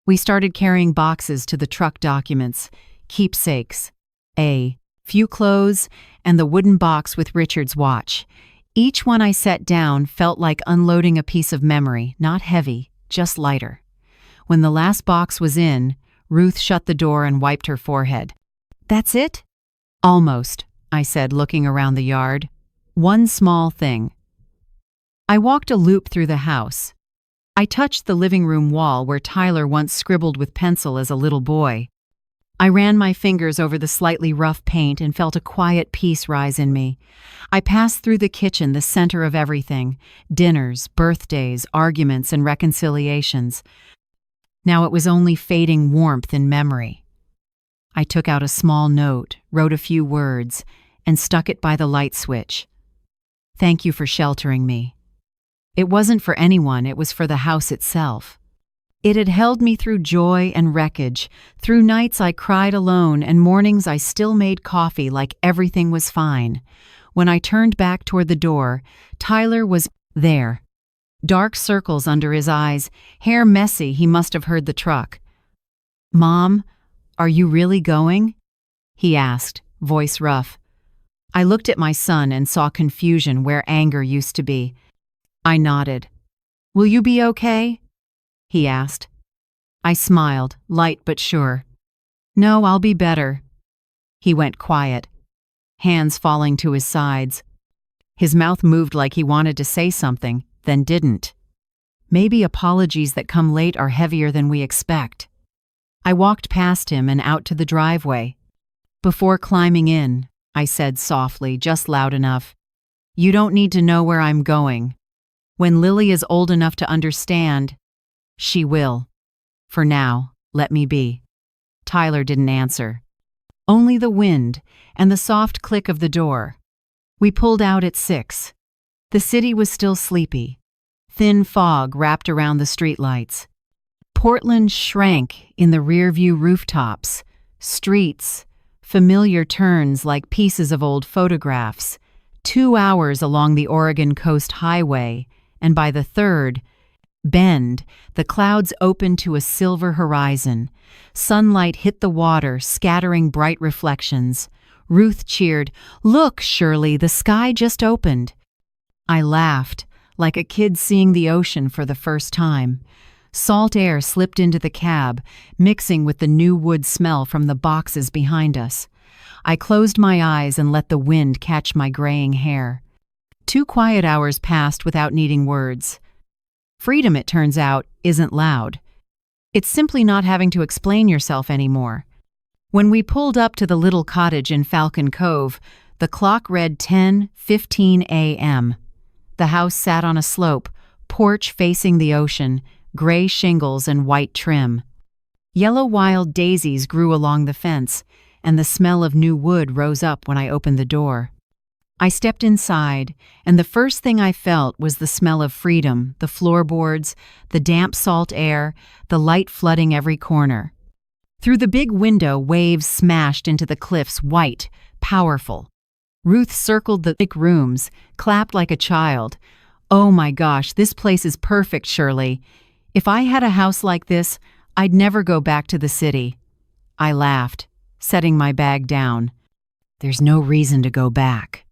We started carrying boxes to the truck documents, keepsakes, a few clothes, and the wooden box with Richard's watch. Each one I set down felt like unloading a piece of memory, not heavy, just lighter. When the last box was in, Ruth shut the door and wiped her forehead. "That's it?" "Almost," I said, looking around the yard. "One small thing." I walked a loop through the house. I touched the living room wall where Tyler once scribbled with pencil as a little boy. I ran my fingers over the slightly rough paint and felt a quiet peace rise in me. I passed through the kitchen, the center of everything: dinners, birthdays, arguments, and reconciliations. Now it was only fading warmth in memory. I took out a small note, wrote a few words, and stuck it by the light switch. "Thank you for sheltering me." It wasn't for anyone, it was for the house itself. It had held me through joy and wreckage, through nights I cried alone and mornings I still made coffee like everything was fine. When I turned back toward the door, Tyler was there. Dark circles under his eyes, hair messy, he must have heard the truck. "Mom, are you really going?" he asked, voice rough. I looked at my son and saw confusion where anger used to be. I nodded. "Will you be okay?" he asked. I smiled, light but sure. "No, I'll be better." He went quiet, hands falling to his sides. His mouth moved like he wanted to say something, then didn't. Maybe apologies that come late are heavier than we expect. I walked past him and out to the driveway. Before climbing in, I said softly, just loud enough, "You don't need to know where I'm going. When Lily is old enough to understand, she will. For now, let me be." Tyler didn't answer. Only the wind and the soft click of the door. We pulled out at 6. The city was still sleepy. Thin fog wrapped around the streetlights. Portland shrank in the rearview rooftops. Streets, familiar turns like pieces of old photographs. 2 hours along the Oregon Coast Highway, and by the third bend, the clouds opened to a silver horizon. Sunlight hit the water, scattering bright reflections. Ruth cheered, "Look, Shirley, the sky just opened." I laughed, like a kid seeing the ocean for the first time. Salt air slipped into the cab, mixing with the new wood smell from the boxes behind us. I closed my eyes and let the wind catch my graying hair. 2 quiet hours passed without needing words. Freedom, it turns out, isn't loud. It's simply not having to explain yourself anymore. When we pulled up to the little cottage in Falcon Cove, the clock read 10:15 a.m. The house sat on a slope, porch facing the ocean, gray shingles and white trim. Yellow wild daisies grew along the fence, and the smell of new wood rose up when I opened the door. I stepped inside, and the first thing I felt was the smell of freedom, the floorboards, the damp salt air, the light flooding every corner. Through the big window, waves smashed into the cliffs, white, powerful. Ruth circled the big rooms, clapped like a child. "Oh my gosh, this place is perfect, Shirley. If I had a house like this, I'd never go back to the city." I laughed, setting my bag down. "There's no reason to go back."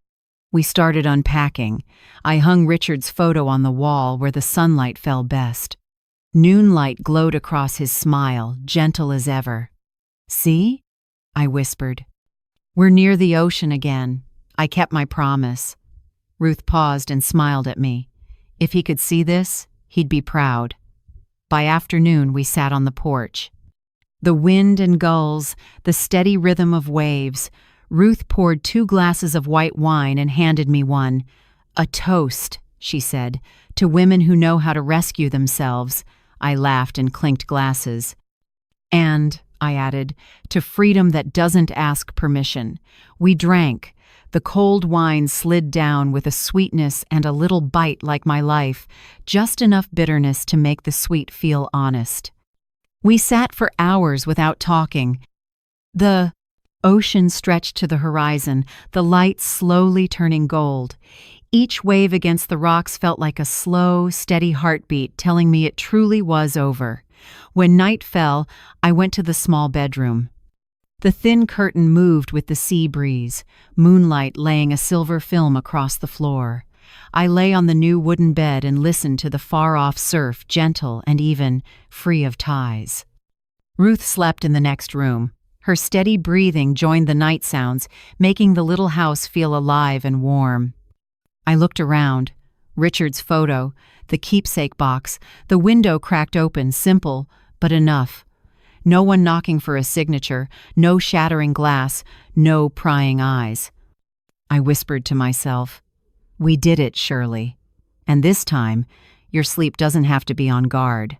We started unpacking. I hung Richard's photo on the wall where the sunlight fell best. Noonlight glowed across his smile, gentle as ever. "See?" I whispered. "We're near the ocean again. I kept my promise." Ruth paused and smiled at me. If he could see this, he'd be proud. By afternoon, we sat on the porch. The wind and gulls, the steady rhythm of waves. Ruth poured 2 glasses of white wine and handed me one. "A toast," she said, "to women who know how to rescue themselves." I laughed and clinked glasses. "And," I added, "to freedom that doesn't ask permission." We drank. The cold wine slid down with a sweetness and a little bite like my life, just enough bitterness to make the sweet feel honest. We sat for hours without talking. The ocean stretched to the horizon, the light slowly turning gold. Each wave against the rocks felt like a slow, steady heartbeat telling me it truly was over. When night fell, I went to the small bedroom. The thin curtain moved with the sea breeze, moonlight laying a silver film across the floor. I lay on the new wooden bed and listened to the far-off surf, gentle and even free of ties. Ruth slept in the next room. Her steady breathing joined the night sounds, making the little house feel alive and warm. I looked around. Richard's photo, the keepsake box, the window cracked open, simple, but enough. No one knocking for a signature, no shattering glass, no prying eyes. I whispered to myself, "We did it, Shirley. And this time, your sleep doesn't have to be on guard."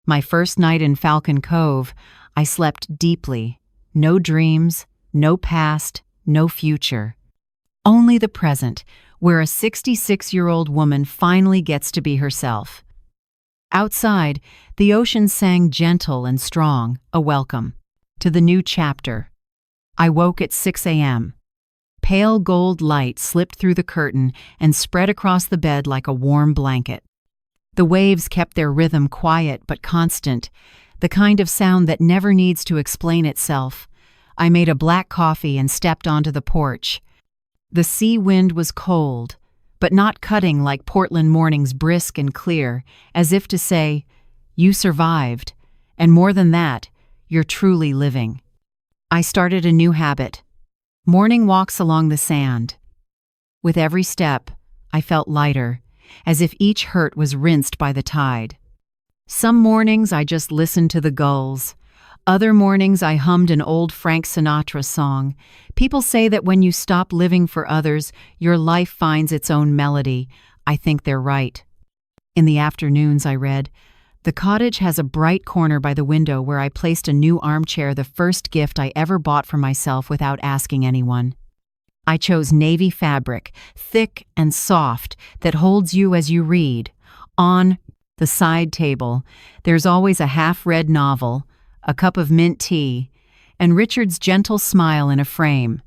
My first night in Falcon Cove, I slept deeply. No dreams, no past, no future. Only the present, where a 66-year-old woman finally gets to be herself. Outside, the ocean sang gentle and strong, a welcome to the new chapter. I woke at 6 a.m. Pale gold light slipped through the curtain and spread across the bed like a warm blanket. The waves kept their rhythm quiet but constant, the kind of sound that never needs to explain itself. I made a black coffee and stepped onto the porch. The sea wind was cold, but not cutting like Portland mornings, brisk and clear, as if to say, "You survived, and more than that, you're truly living." I started a new habit. Morning walks along the sand. With every step, I felt lighter, as if each hurt was rinsed by the tide. Some mornings I just listened to the gulls. Other mornings I hummed an old Frank Sinatra song. People say that when you stop living for others, your life finds its own melody. I think they're right. In the afternoons, I read, "The cottage has a bright corner by the window where I placed a new armchair, the first gift I ever bought for myself without asking anyone. I chose navy fabric, thick and soft, that holds you as you read. On the side table, there's always a half-read novel, a cup of mint tea, and Richard's gentle smile in a frame.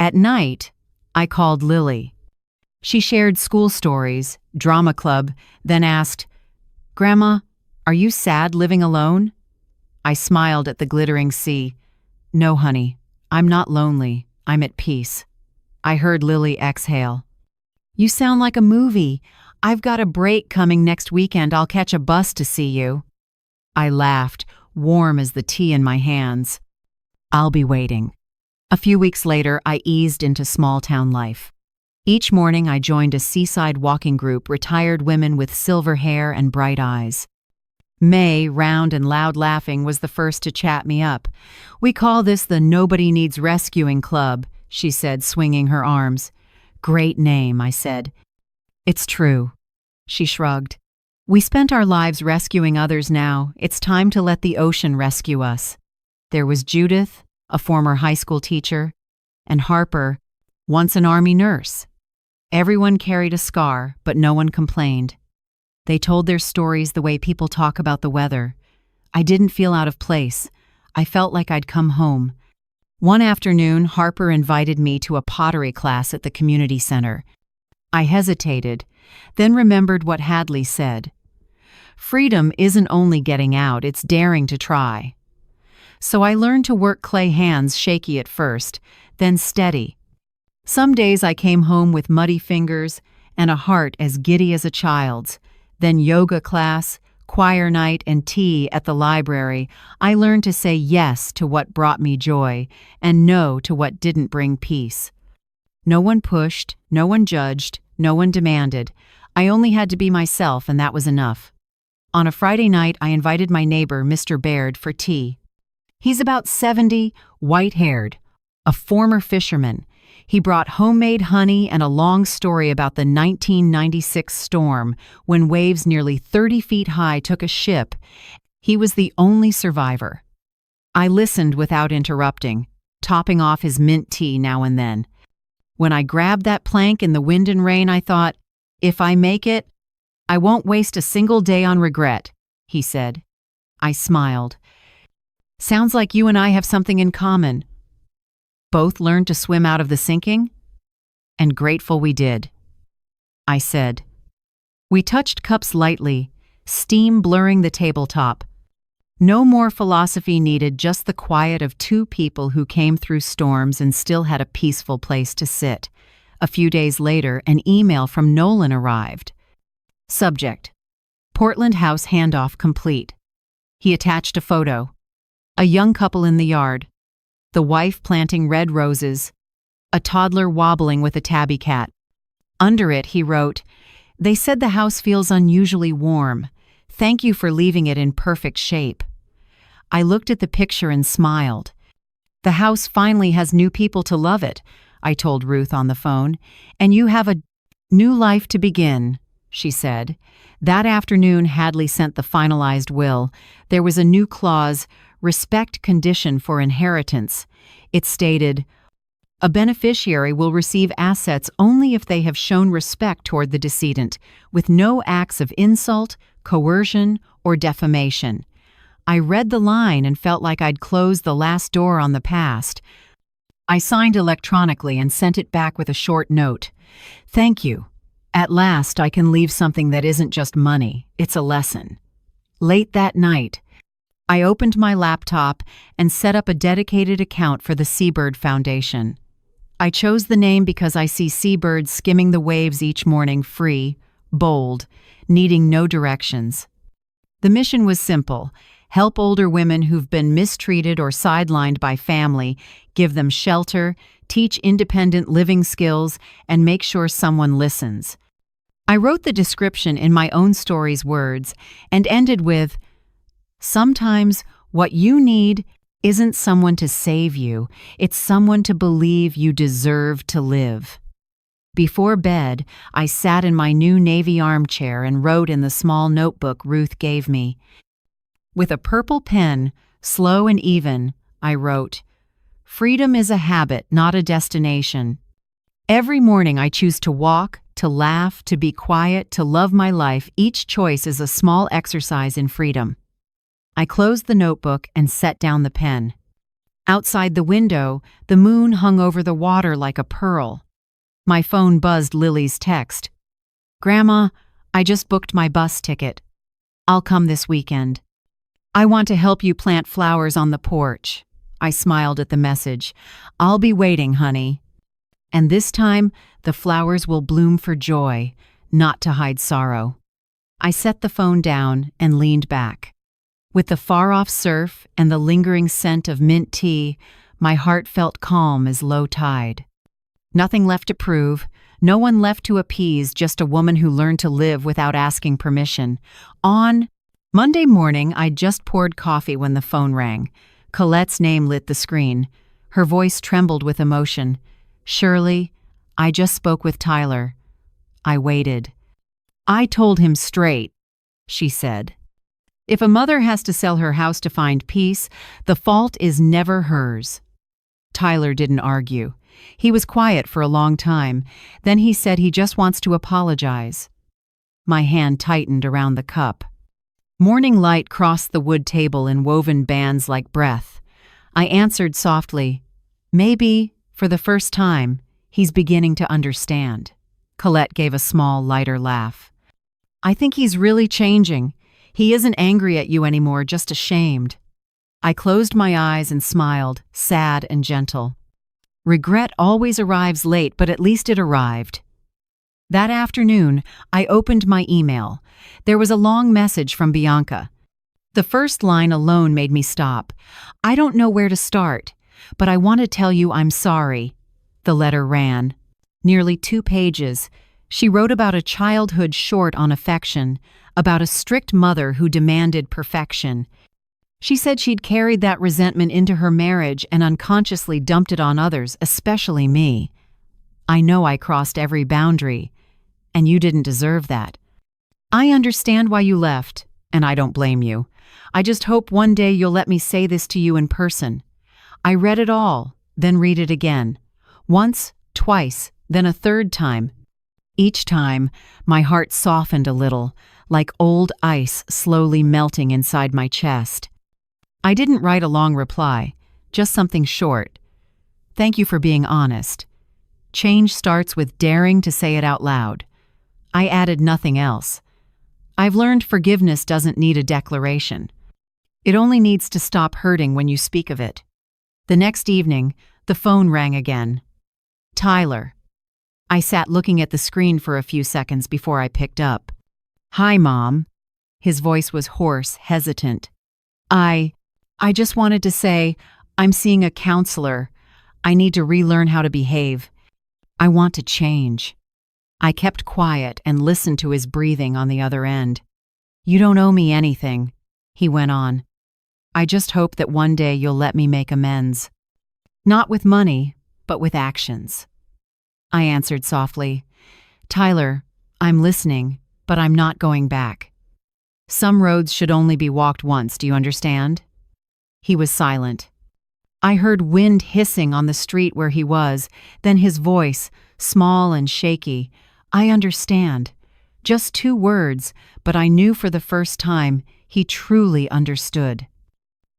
At night, I called Lily. She shared school stories, drama club, then asked, "Grandma, are you sad living alone?" I smiled at the glittering sea. "No, honey, I'm not lonely. I'm at peace." I heard Lily exhale. "You sound like a movie. I've got a break coming next weekend. I'll catch a bus to see you." I laughed, warm as the tea in my hands. "I'll be waiting." A few weeks later, I eased into small-town life. Each morning, I joined a seaside walking group, retired women with silver hair and bright eyes. May, round and loud laughing, was the first to chat me up. "We call this the Nobody Needs Rescuing Club," she said, swinging her arms. "Great name," I said. "It's true." She shrugged. "We spent our lives rescuing others now. It's time to let the ocean rescue us." There was Judith, a former high school teacher, and Harper, once an Army nurse. Everyone carried a scar, but no one complained. They told their stories the way people talk about the weather. I didn't feel out of place. I felt like I'd come home. One afternoon, Harper invited me to a pottery class at the community center. I hesitated, then remembered what Hadley said. Freedom isn't only getting out, it's daring to try. So I learned to work clay hands, shaky at first, then steady. Some days I came home with muddy fingers and a heart as giddy as a child's. Then yoga class, choir night, and tea at the library. I learned to say yes to what brought me joy and no to what didn't bring peace. No one pushed, no one judged, no one demanded. I only had to be myself, and that was enough. On a Friday night, I invited my neighbor, Mr. Baird, for tea. He's about 70, white-haired, a former fisherman. He brought homemade honey and a long story about the 1996 storm when waves nearly 30 feet high took a ship. He was the only survivor. I listened without interrupting, topping off his mint tea now and then. When I grabbed that plank in the wind and rain, I thought, if I make it, I won't waste a single day on regret, he said. I smiled. Sounds like you and I have something in common. Both learned to swim out of the sinking? And grateful we did. I said. We touched cups lightly, steam blurring the tabletop. No more philosophy needed, just the quiet of two people who came through storms and still had a peaceful place to sit. A few days later, an email from Nolan arrived. Subject: Portland house handoff complete. He attached a photo. A young couple in the yard. The wife planting red roses. A toddler wobbling with a tabby cat. Under it, he wrote, "They said the house feels unusually warm. Thank you for leaving it in perfect shape." I looked at the picture and smiled. The house finally has new people to love it, I told Ruth on the phone, and you have a new life to begin, she said. That afternoon, Hadley sent the finalized will. There was a new clause, respect condition for inheritance. It stated, a beneficiary will receive assets only if they have shown respect toward the decedent, with no acts of insult, coercion, or defamation. I read the line and felt like I'd closed the last door on the past. I signed electronically and sent it back with a short note. Thank you. At last, I can leave something that isn't just money, it's a lesson. Late that night, I opened my laptop and set up a dedicated account for the Seabird Foundation. I chose the name because I see seabirds skimming the waves each morning, free, bold, needing no directions. The mission was simple: help older women who've been mistreated or sidelined by family, give them shelter, teach independent living skills, and make sure someone listens. I wrote the description in my own story's words and ended with, sometimes what you need isn't someone to save you, it's someone to believe you deserve to live. Before bed, I sat in my new navy armchair and wrote in the small notebook Ruth gave me. With a purple pen, slow and even, I wrote, "Freedom is a habit, not a destination. Every morning I choose to walk, to laugh, to be quiet, to love my life. Each choice is a small exercise in freedom." I closed the notebook and set down the pen. Outside the window, the moon hung over the water like a pearl. My phone buzzed Lily's text. "Grandma, I just booked my bus ticket. I'll come this weekend. I want to help you plant flowers on the porch." I smiled at the message. "I'll be waiting, honey. And this time, the flowers will bloom for joy, not to hide sorrow." I set the phone down and leaned back. With the far-off surf and the lingering scent of mint tea, my heart felt calm as low tide. Nothing left to prove, no one left to appease, just a woman who learned to live without asking permission. On Monday morning, I'd just poured coffee when the phone rang. Colette's name lit the screen. Her voice trembled with emotion. "Shirley, I just spoke with Tyler." I waited. "I told him straight," she said. "If a mother has to sell her house to find peace, the fault is never hers." Tyler didn't argue. He was quiet for a long time. Then he said he just wants to apologize. My hand tightened around the cup. Morning light crossed the wood table in woven bands like breath. I answered softly, "Maybe, for the first time, he's beginning to understand." Colette gave a small, lighter laugh. "I think he's really changing. He isn't angry at you anymore, just ashamed." I closed my eyes and smiled, sad and gentle. Regret always arrives late, but at least it arrived. That afternoon, I opened my email. There was a long message from Bianca. The first line alone made me stop. "I don't know where to start, but I want to tell you I'm sorry." The letter ran. Nearly 2 pages. She wrote about a childhood short on affection, about a strict mother who demanded perfection. She said she'd carried that resentment into her marriage and unconsciously dumped it on others, especially me. "I know I crossed every boundary, and you didn't deserve that. I understand why you left, and I don't blame you. I just hope one day you'll let me say this to you in person." I read it all, then read it again. Once, twice, then a third time. Each time, my heart softened a little, like old ice slowly melting inside my chest. I didn't write a long reply, just something short. Thank you for being honest. Change starts with daring to say it out loud. I added nothing else. I've learned forgiveness doesn't need a declaration. It only needs to stop hurting when you speak of it. The next evening, the phone rang again. Tyler. I sat looking at the screen for a few seconds before I picked up. Hi, Mom. His voice was hoarse, hesitant. I just wanted to say, I'm seeing a counselor. I need to relearn how to behave. I want to change. I kept quiet and listened to his breathing on the other end. You don't owe me anything, he went on. I just hope that one day you'll let me make amends. Not with money, but with actions. I answered softly, Tyler, I'm listening, but I'm not going back. Some roads should only be walked once, do you understand? He was silent. I heard wind hissing on the street where he was, then his voice, small and shaky. I understand. Just 2 words, but I knew for the first time he truly understood.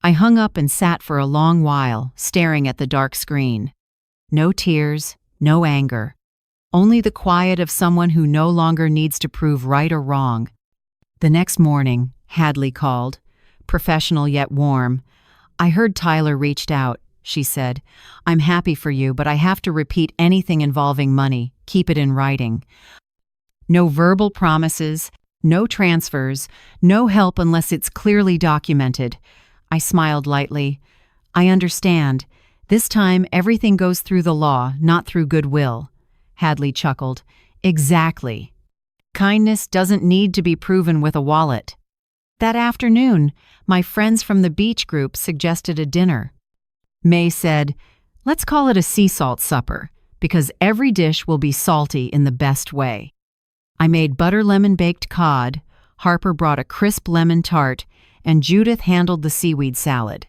I hung up and sat for a long while, staring at the dark screen. No tears, no anger. Only the quiet of someone who no longer needs to prove right or wrong. The next morning, Hadley called, professional yet warm. I heard Tyler reached out, she said. I'm happy for you, but I have to repeat anything involving money. Keep it in writing. No verbal promises, no transfers, no help unless it's clearly documented. I smiled lightly. I understand. This time everything goes through the law, not through goodwill. Hadley chuckled. Exactly. Kindness doesn't need to be proven with a wallet. That afternoon, my friends from the beach group suggested a dinner. May said, let's call it a sea salt supper, because every dish will be salty in the best way. I made butter lemon baked cod, Harper brought a crisp lemon tart, and Judith handled the seaweed salad.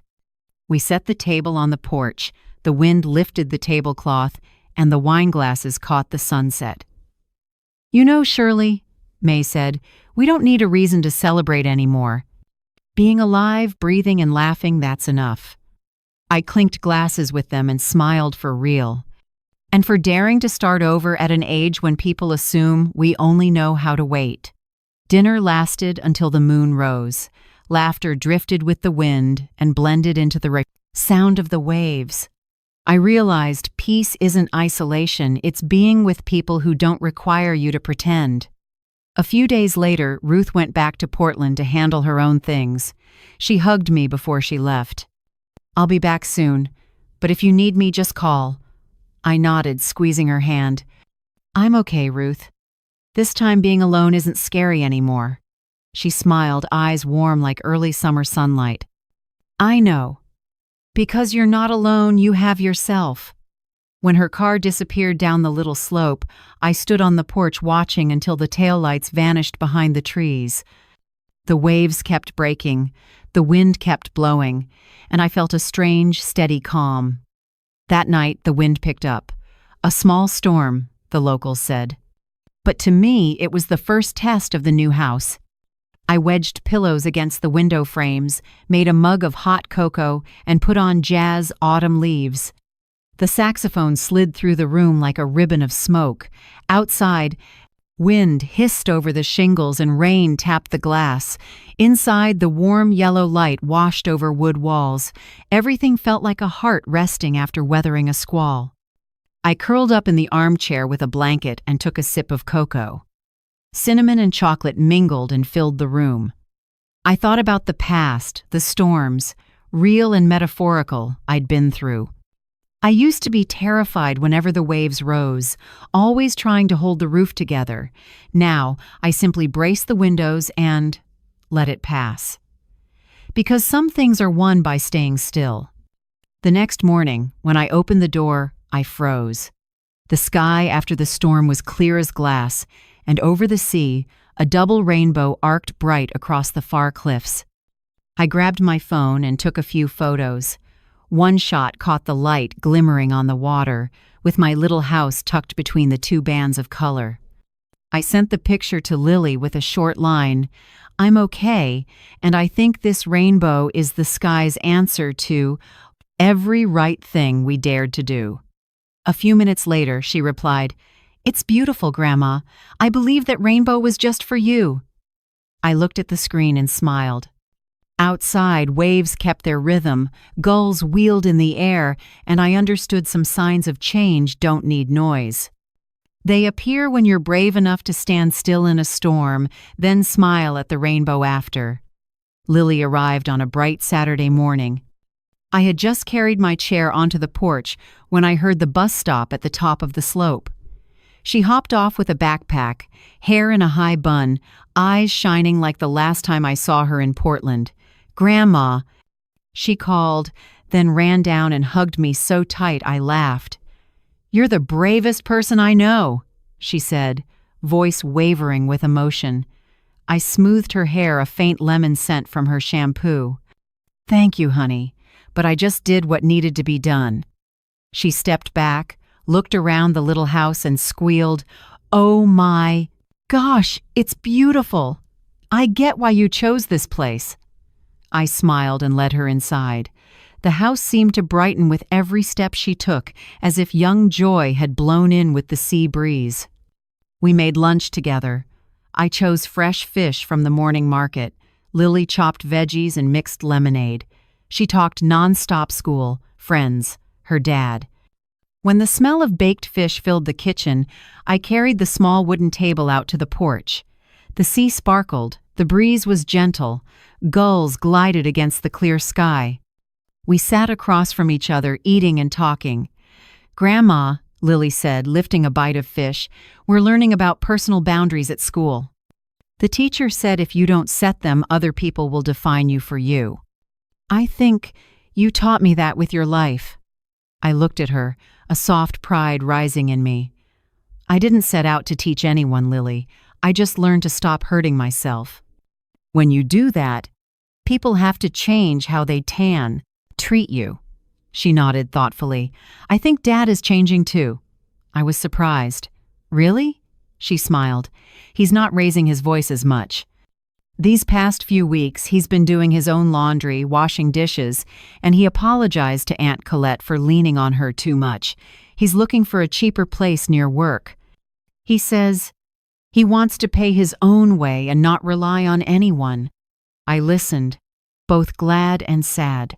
We set the table on the porch, the wind lifted the tablecloth, and the wine glasses caught the sunset. You know, Shirley, May said, we don't need a reason to celebrate anymore. Being alive, breathing, and laughing, that's enough. I clinked glasses with them and smiled for real. And for daring to start over at an age when people assume we only know how to wait. Dinner lasted until the moon rose. Laughter drifted with the wind and blended into the sound of the waves. I realized peace isn't isolation, it's being with people who don't require you to pretend. A few days later, Ruth went back to Portland to handle her own things. She hugged me before she left. I'll be back soon, but if you need me, just call. I nodded, squeezing her hand. I'm okay, Ruth. This time being alone isn't scary anymore. She smiled, eyes warm like early summer sunlight. I know. Because you're not alone, you have yourself. When her car disappeared down the little slope, I stood on the porch watching until the taillights vanished behind the trees. The waves kept breaking, the wind kept blowing, and I felt a strange, steady calm. That night, the wind picked up. A small storm, the locals said. But to me, it was the first test of the new house. I wedged pillows against the window frames, made a mug of hot cocoa, and put on jazz Autumn Leaves. The saxophone slid through the room like a ribbon of smoke. Outside, wind hissed over the shingles and rain tapped the glass. Inside, the warm yellow light washed over wood walls. Everything felt like a heart resting after weathering a squall. I curled up in the armchair with a blanket and took a sip of cocoa. Cinnamon and chocolate mingled and filled the room. I thought about the past, the storms, real and metaphorical, I'd been through. I used to be terrified whenever the waves rose, always trying to hold the roof together. Now, I simply brace the windows and let it pass. Because some things are won by staying still. The next morning, when I opened the door, I froze. The sky after the storm was clear as glass, and over the sea, a double rainbow arced bright across the far cliffs. I grabbed my phone and took a few photos. One shot caught the light glimmering on the water, with my little house tucked between the two bands of color. I sent the picture to Lily with a short line, "I'm okay, and I think this rainbow is the sky's answer to every right thing we dared to do." A few minutes later, she replied, "It's beautiful, Grandma. I believe that rainbow was just for you." I looked at the screen and smiled. Outside, waves kept their rhythm, gulls wheeled in the air, and I understood some signs of change don't need noise. They appear when you're brave enough to stand still in a storm, then smile at the rainbow after. Lily arrived on a bright Saturday morning. I had just carried my chair onto the porch when I heard the bus stop at the top of the slope. She hopped off with a backpack, hair in a high bun, eyes shining like the last time I saw her in Portland. "Grandma," she called, then ran down and hugged me so tight I laughed. "You're the bravest person I know," she said, voice wavering with emotion. I smoothed her hair, a faint lemon scent from her shampoo. "Thank you, honey, but I just did what needed to be done." She stepped back, looked around the little house and squealed, "Oh my gosh, it's beautiful. I get why you chose this place." I smiled and led her inside. The house seemed to brighten with every step she took, as if young joy had blown in with the sea breeze. We made lunch together. I chose fresh fish from the morning market. Lily chopped veggies and mixed lemonade. She talked non-stop school, friends, her dad. When the smell of baked fish filled the kitchen, I carried the small wooden table out to the porch. The sea sparkled, the breeze was gentle, gulls glided against the clear sky. We sat across from each other, eating and talking. "Grandma," Lily said, lifting a bite of fish, "we're learning about personal boundaries at school. The teacher said if you don't set them, other people will define you for you. I think you taught me that with your life." I looked at her, a soft pride rising in me. "I didn't set out to teach anyone, Lily. I just learned to stop hurting myself. When you do that, people have to change how they treat you." She nodded thoughtfully. "I think Dad is changing too." I was surprised. "Really?" She smiled. "He's not raising his voice as much. These past few weeks, he's been doing his own laundry, washing dishes, and he apologized to Aunt Colette for leaning on her too much. He's looking for a cheaper place near work. He says he wants to pay his own way and not rely on anyone." I listened, both glad and sad.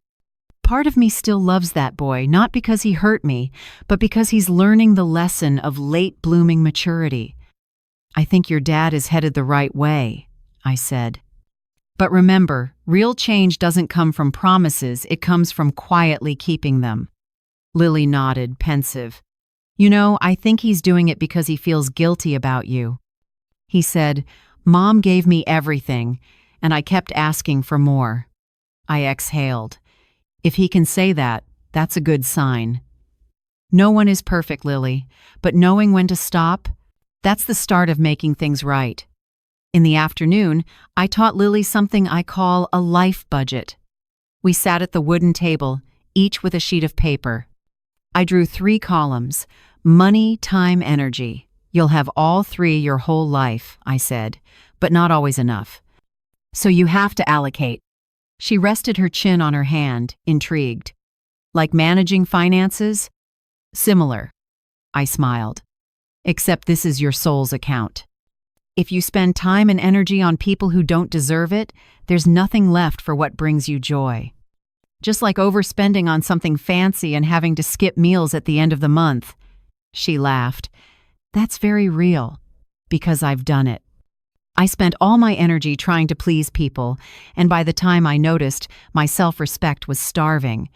Part of me still loves that boy, not because he hurt me, but because he's learning the lesson of late-blooming maturity. "I think your dad is headed the right way," I said. "But remember, real change doesn't come from promises, it comes from quietly keeping them." Lily nodded, pensive. "You know, I think he's doing it because he feels guilty about you." He said, "Mom gave me everything, and I kept asking for more." I exhaled. If he can say that, that's a good sign. No one is perfect, Lily, but knowing when to stop, that's the start of making things right. In the afternoon, I taught Lily something I call a life budget. We sat at the wooden table, each with a sheet of paper. I drew 3 columns: money, time, energy. You'll have all 3 your whole life, I said, but not always enough. So you have to allocate. She rested her chin on her hand, intrigued. Like managing finances? Similar. I smiled. Except this is your soul's account. If you spend time and energy on people who don't deserve it, there's nothing left for what brings you joy. Just like overspending on something fancy and having to skip meals at the end of the month. She laughed. That's very real, because I've done it. I spent all my energy trying to please people, and by the time I noticed, my self-respect was starving.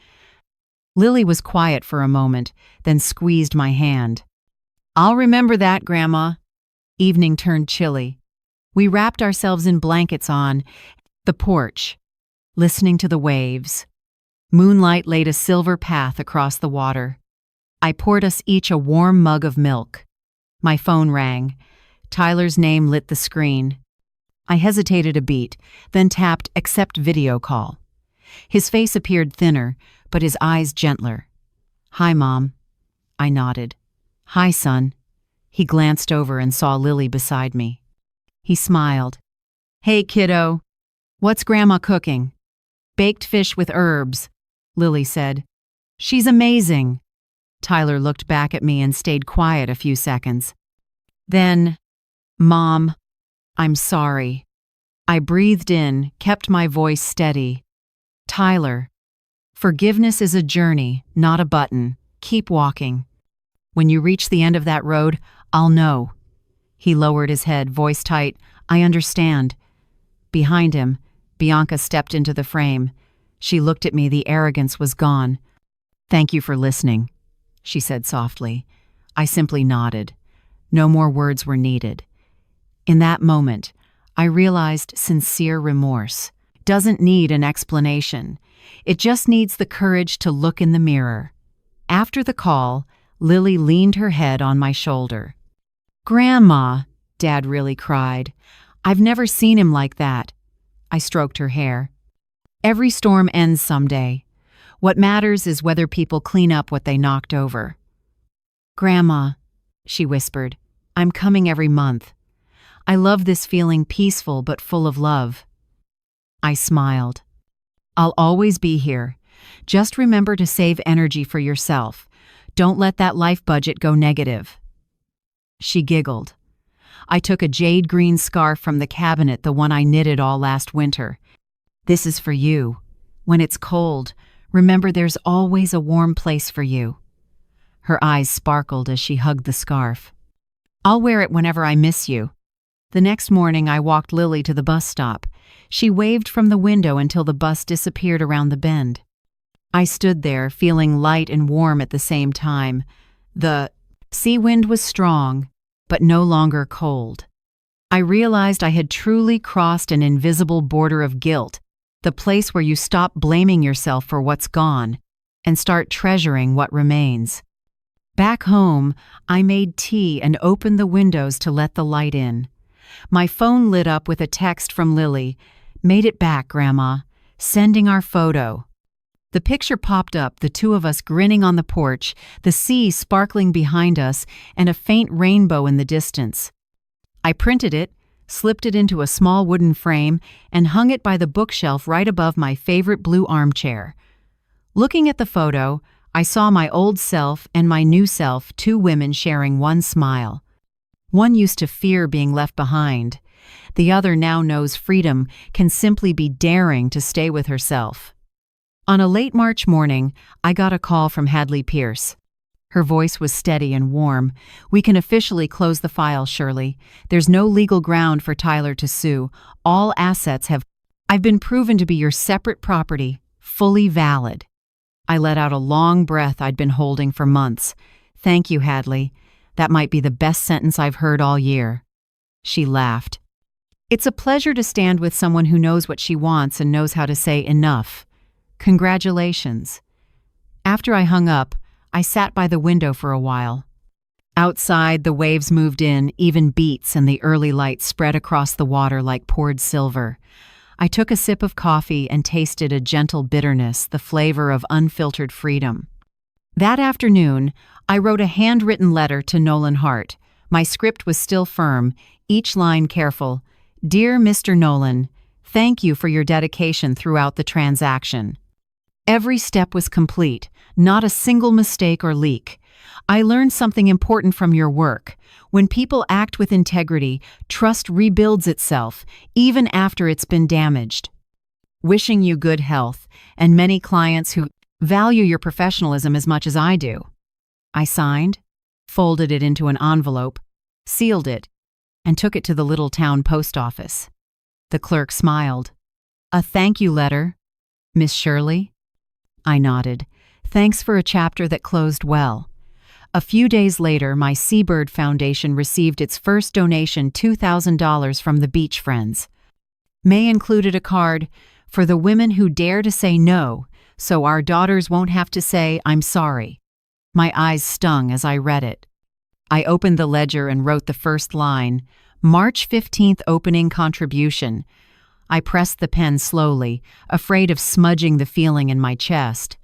Lily was quiet for a moment, then squeezed my hand. "I'll remember that, Grandma." Evening turned chilly. We wrapped ourselves in blankets on the porch, listening to the waves. Moonlight laid a silver path across the water. I poured us each a warm mug of milk. My phone rang. Tyler's name lit the screen. I hesitated a beat, then tapped Accept Video Call. His face appeared thinner, but his eyes gentler. "Hi, Mom." I nodded. "Hi, son." He glanced over and saw Lily beside me. He smiled. "Hey, kiddo. What's Grandma cooking?" "Baked fish with herbs," Lily said. "She's amazing." Tyler looked back at me and stayed quiet a few seconds. Then, "Mom, I'm sorry." I breathed in, kept my voice steady. "Tyler, forgiveness is a journey, not a button. Keep walking. When you reach the end of that road, I'll know." He lowered his head, voice tight. "I understand." Behind him, Bianca stepped into the frame. She looked at me, the arrogance was gone. "Thank you for listening," she said softly. I simply nodded. No more words were needed. In that moment, I realized sincere remorse doesn't need an explanation. It just needs the courage to look in the mirror. After the call, Lily leaned her head on my shoulder. "Grandma," Dad really cried. "I've never seen him like that." I stroked her hair. "Every storm ends someday. What matters is whether people clean up what they knocked over." "Grandma," she whispered, "I'm coming every month. I love this feeling, peaceful but full of love." I smiled. "I'll always be here. Just remember to save energy for yourself. Don't let that life budget go negative." She giggled. I took a jade green scarf from the cabinet, the one I knitted all last winter. "This is for you. When it's cold, remember there's always a warm place for you." Her eyes sparkled as she hugged the scarf. "I'll wear it whenever I miss you." The next morning, I walked Lily to the bus stop. She waved from the window until the bus disappeared around the bend. I stood there, feeling light and warm at the same time. The sea wind was strong, but no longer cold. I realized I had truly crossed an invisible border of guilt, the place where you stop blaming yourself for what's gone and start treasuring what remains. Back home, I made tea and opened the windows to let the light in. My phone lit up with a text from Lily. "Made it back, Grandma. Sending our photo." The picture popped up, the two of us grinning on the porch, the sea sparkling behind us, and a faint rainbow in the distance. I printed it, slipped it into a small wooden frame, and hung it by the bookshelf right above my favorite blue armchair. Looking at the photo, I saw my old self and my new self, two women sharing one smile. One used to fear being left behind. The other now knows freedom can simply be daring to stay with herself. On a late March morning, I got a call from Hadley Pierce. Her voice was steady and warm. "We can officially close the file, Shirley. There's no legal ground for Tyler to sue. All assets have... I've been proven to be your separate property, fully valid." I let out a long breath I'd been holding for months. "Thank you, Hadley. That might be the best sentence I've heard all year." She laughed. "It's a pleasure to stand with someone who knows what she wants and knows how to say enough. Congratulations." After I hung up, I sat by the window for a while. Outside, the waves moved in, even beats, and the early light spread across the water like poured silver. I took a sip of coffee and tasted a gentle bitterness, the flavor of unfiltered freedom. That afternoon, I wrote a handwritten letter to Nolan Hart. My script was still firm, each line careful. "Dear Mr. Nolan, thank you for your dedication throughout the transaction. Every step was complete, not a single mistake or leak. I learned something important from your work. When people act with integrity, trust rebuilds itself, even after it's been damaged. Wishing you good health, and many clients who value your professionalism as much as I do." I signed, folded it into an envelope, sealed it, and took it to the little town post office. The clerk smiled. "A thank you letter, Miss Shirley?" I nodded. "Thanks for a chapter that closed well." A few days later, my Seabird Foundation received its first donation, $2,000 from the Beach Friends. May included a card, "For the women who dare to say no, so our daughters won't have to say, 'I'm sorry.'" My eyes stung as I read it. I opened the ledger and wrote the first line, "March 15th opening contribution." I pressed the pen slowly, afraid of smudging the feeling in my chest.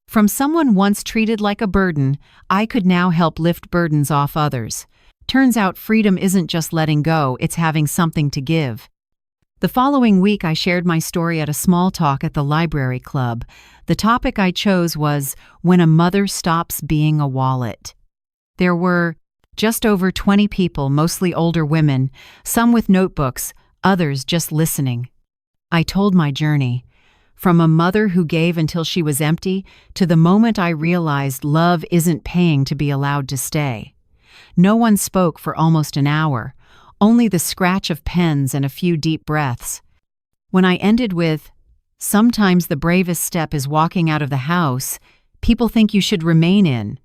From someone once treated like a burden, I could now help lift burdens off others. Turns out freedom isn't just letting go, it's having something to give. The following week, I shared my story at a small talk at the library club. The topic I chose was When a Mother Stops Being a Wallet. There were just over 20 people, mostly older women, some with notebooks, others just listening. I told my journey, from a mother who gave until she was empty to the moment I realized love isn't paying to be allowed to stay. No one spoke for almost an hour, only the scratch of pens and a few deep breaths. When I ended with, "Sometimes the bravest step is walking out of the house people think you should remain in,"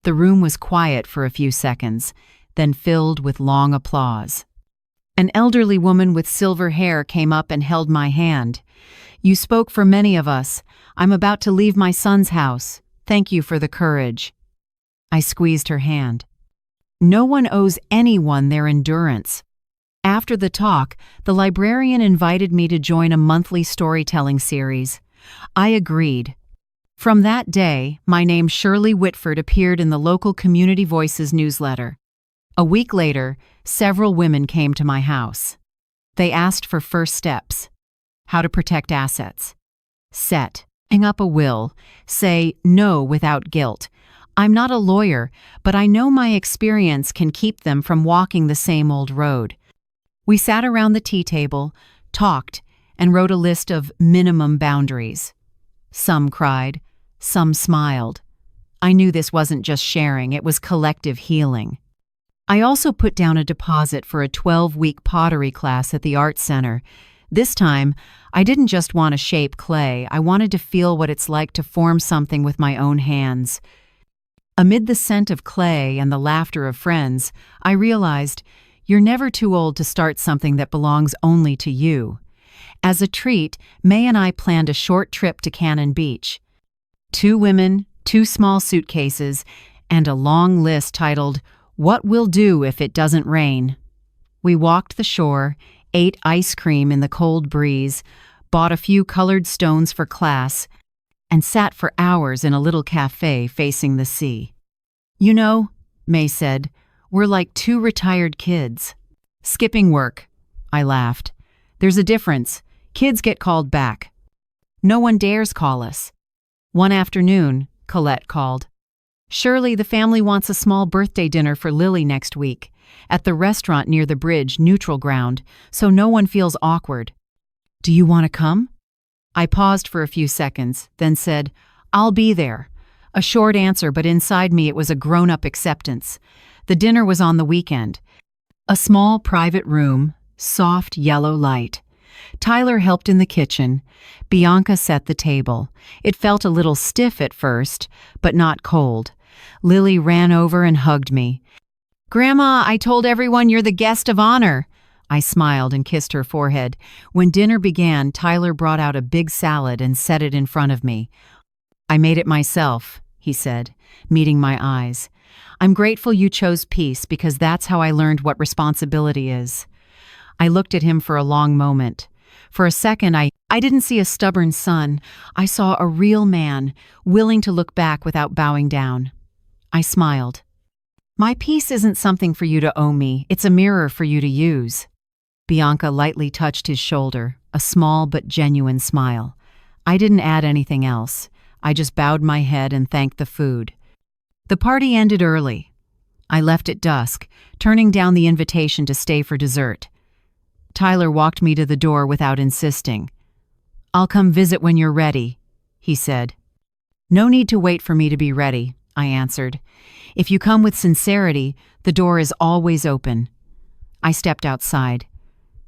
the room was quiet for a few seconds, then filled with long applause. An elderly woman with silver hair came up and held my hand. "You spoke for many of us. I'm about to leave my son's house. Thank you for the courage." I squeezed her hand. No one owes anyone their endurance. After the talk, the librarian invited me to join a monthly storytelling series. I agreed. From that day, my name Shirley Whitford appeared in the local Community Voices newsletter. A week later, several women came to my house. They asked for first steps: how to protect assets, setting up a will, say no without guilt. I'm not a lawyer, but I know my experience can keep them from walking the same old road. We sat around the tea table, talked, and wrote a list of minimum boundaries. Some cried, some smiled. I knew this wasn't just sharing, it was collective healing. I also put down a deposit for a 12-week pottery class at the Art Center. This time, I didn't just want to shape clay, I wanted to feel what it's like to form something with my own hands. Amid the scent of clay and the laughter of friends, I realized you're never too old to start something that belongs only to you. As a treat, May and I planned a short trip to Cannon Beach. 2 women, 2 small suitcases, and a long list titled, "What We'll Do If It Doesn't Rain." We walked the shore, ate ice cream in the cold breeze, bought a few colored stones for class, and sat for hours in a little cafe facing the sea. "You know," May said, "we're like 2 retired kids." "Skipping work," I laughed. "There's a difference. Kids get called back. No one dares call us." One afternoon, Colette called. "Shirley, the family wants a small birthday dinner for Lily next week, at the restaurant near the bridge, neutral ground, so no one feels awkward. Do you want to come?" I paused for a few seconds, then said, "I'll be there." A short answer, but inside me it was a grown-up acceptance. The dinner was on the weekend. A small private room, soft yellow light. Tyler helped in the kitchen. Bianca set the table. It felt a little stiff at first, but not cold. Lily ran over and hugged me. "Grandma, I told everyone you're the guest of honor." I smiled and kissed her forehead. When dinner began, Tyler brought out a big salad and set it in front of me. "I made it myself," he said, meeting my eyes. "I'm grateful you chose peace because that's how I learned what responsibility is." I looked at him for a long moment. For a second, I didn't see a stubborn son. I saw a real man, willing to look back without bowing down. I smiled. "My peace isn't something for you to owe me, it's a mirror for you to use." Bianca lightly touched his shoulder, a small but genuine smile. I didn't add anything else. I just bowed my head and thanked the food. The party ended early. I left at dusk, turning down the invitation to stay for dessert. Tyler walked me to the door without insisting. "I'll come visit when you're ready," he said. "No need to wait for me to be ready," I answered. "If you come with sincerity, the door is always open." I stepped outside.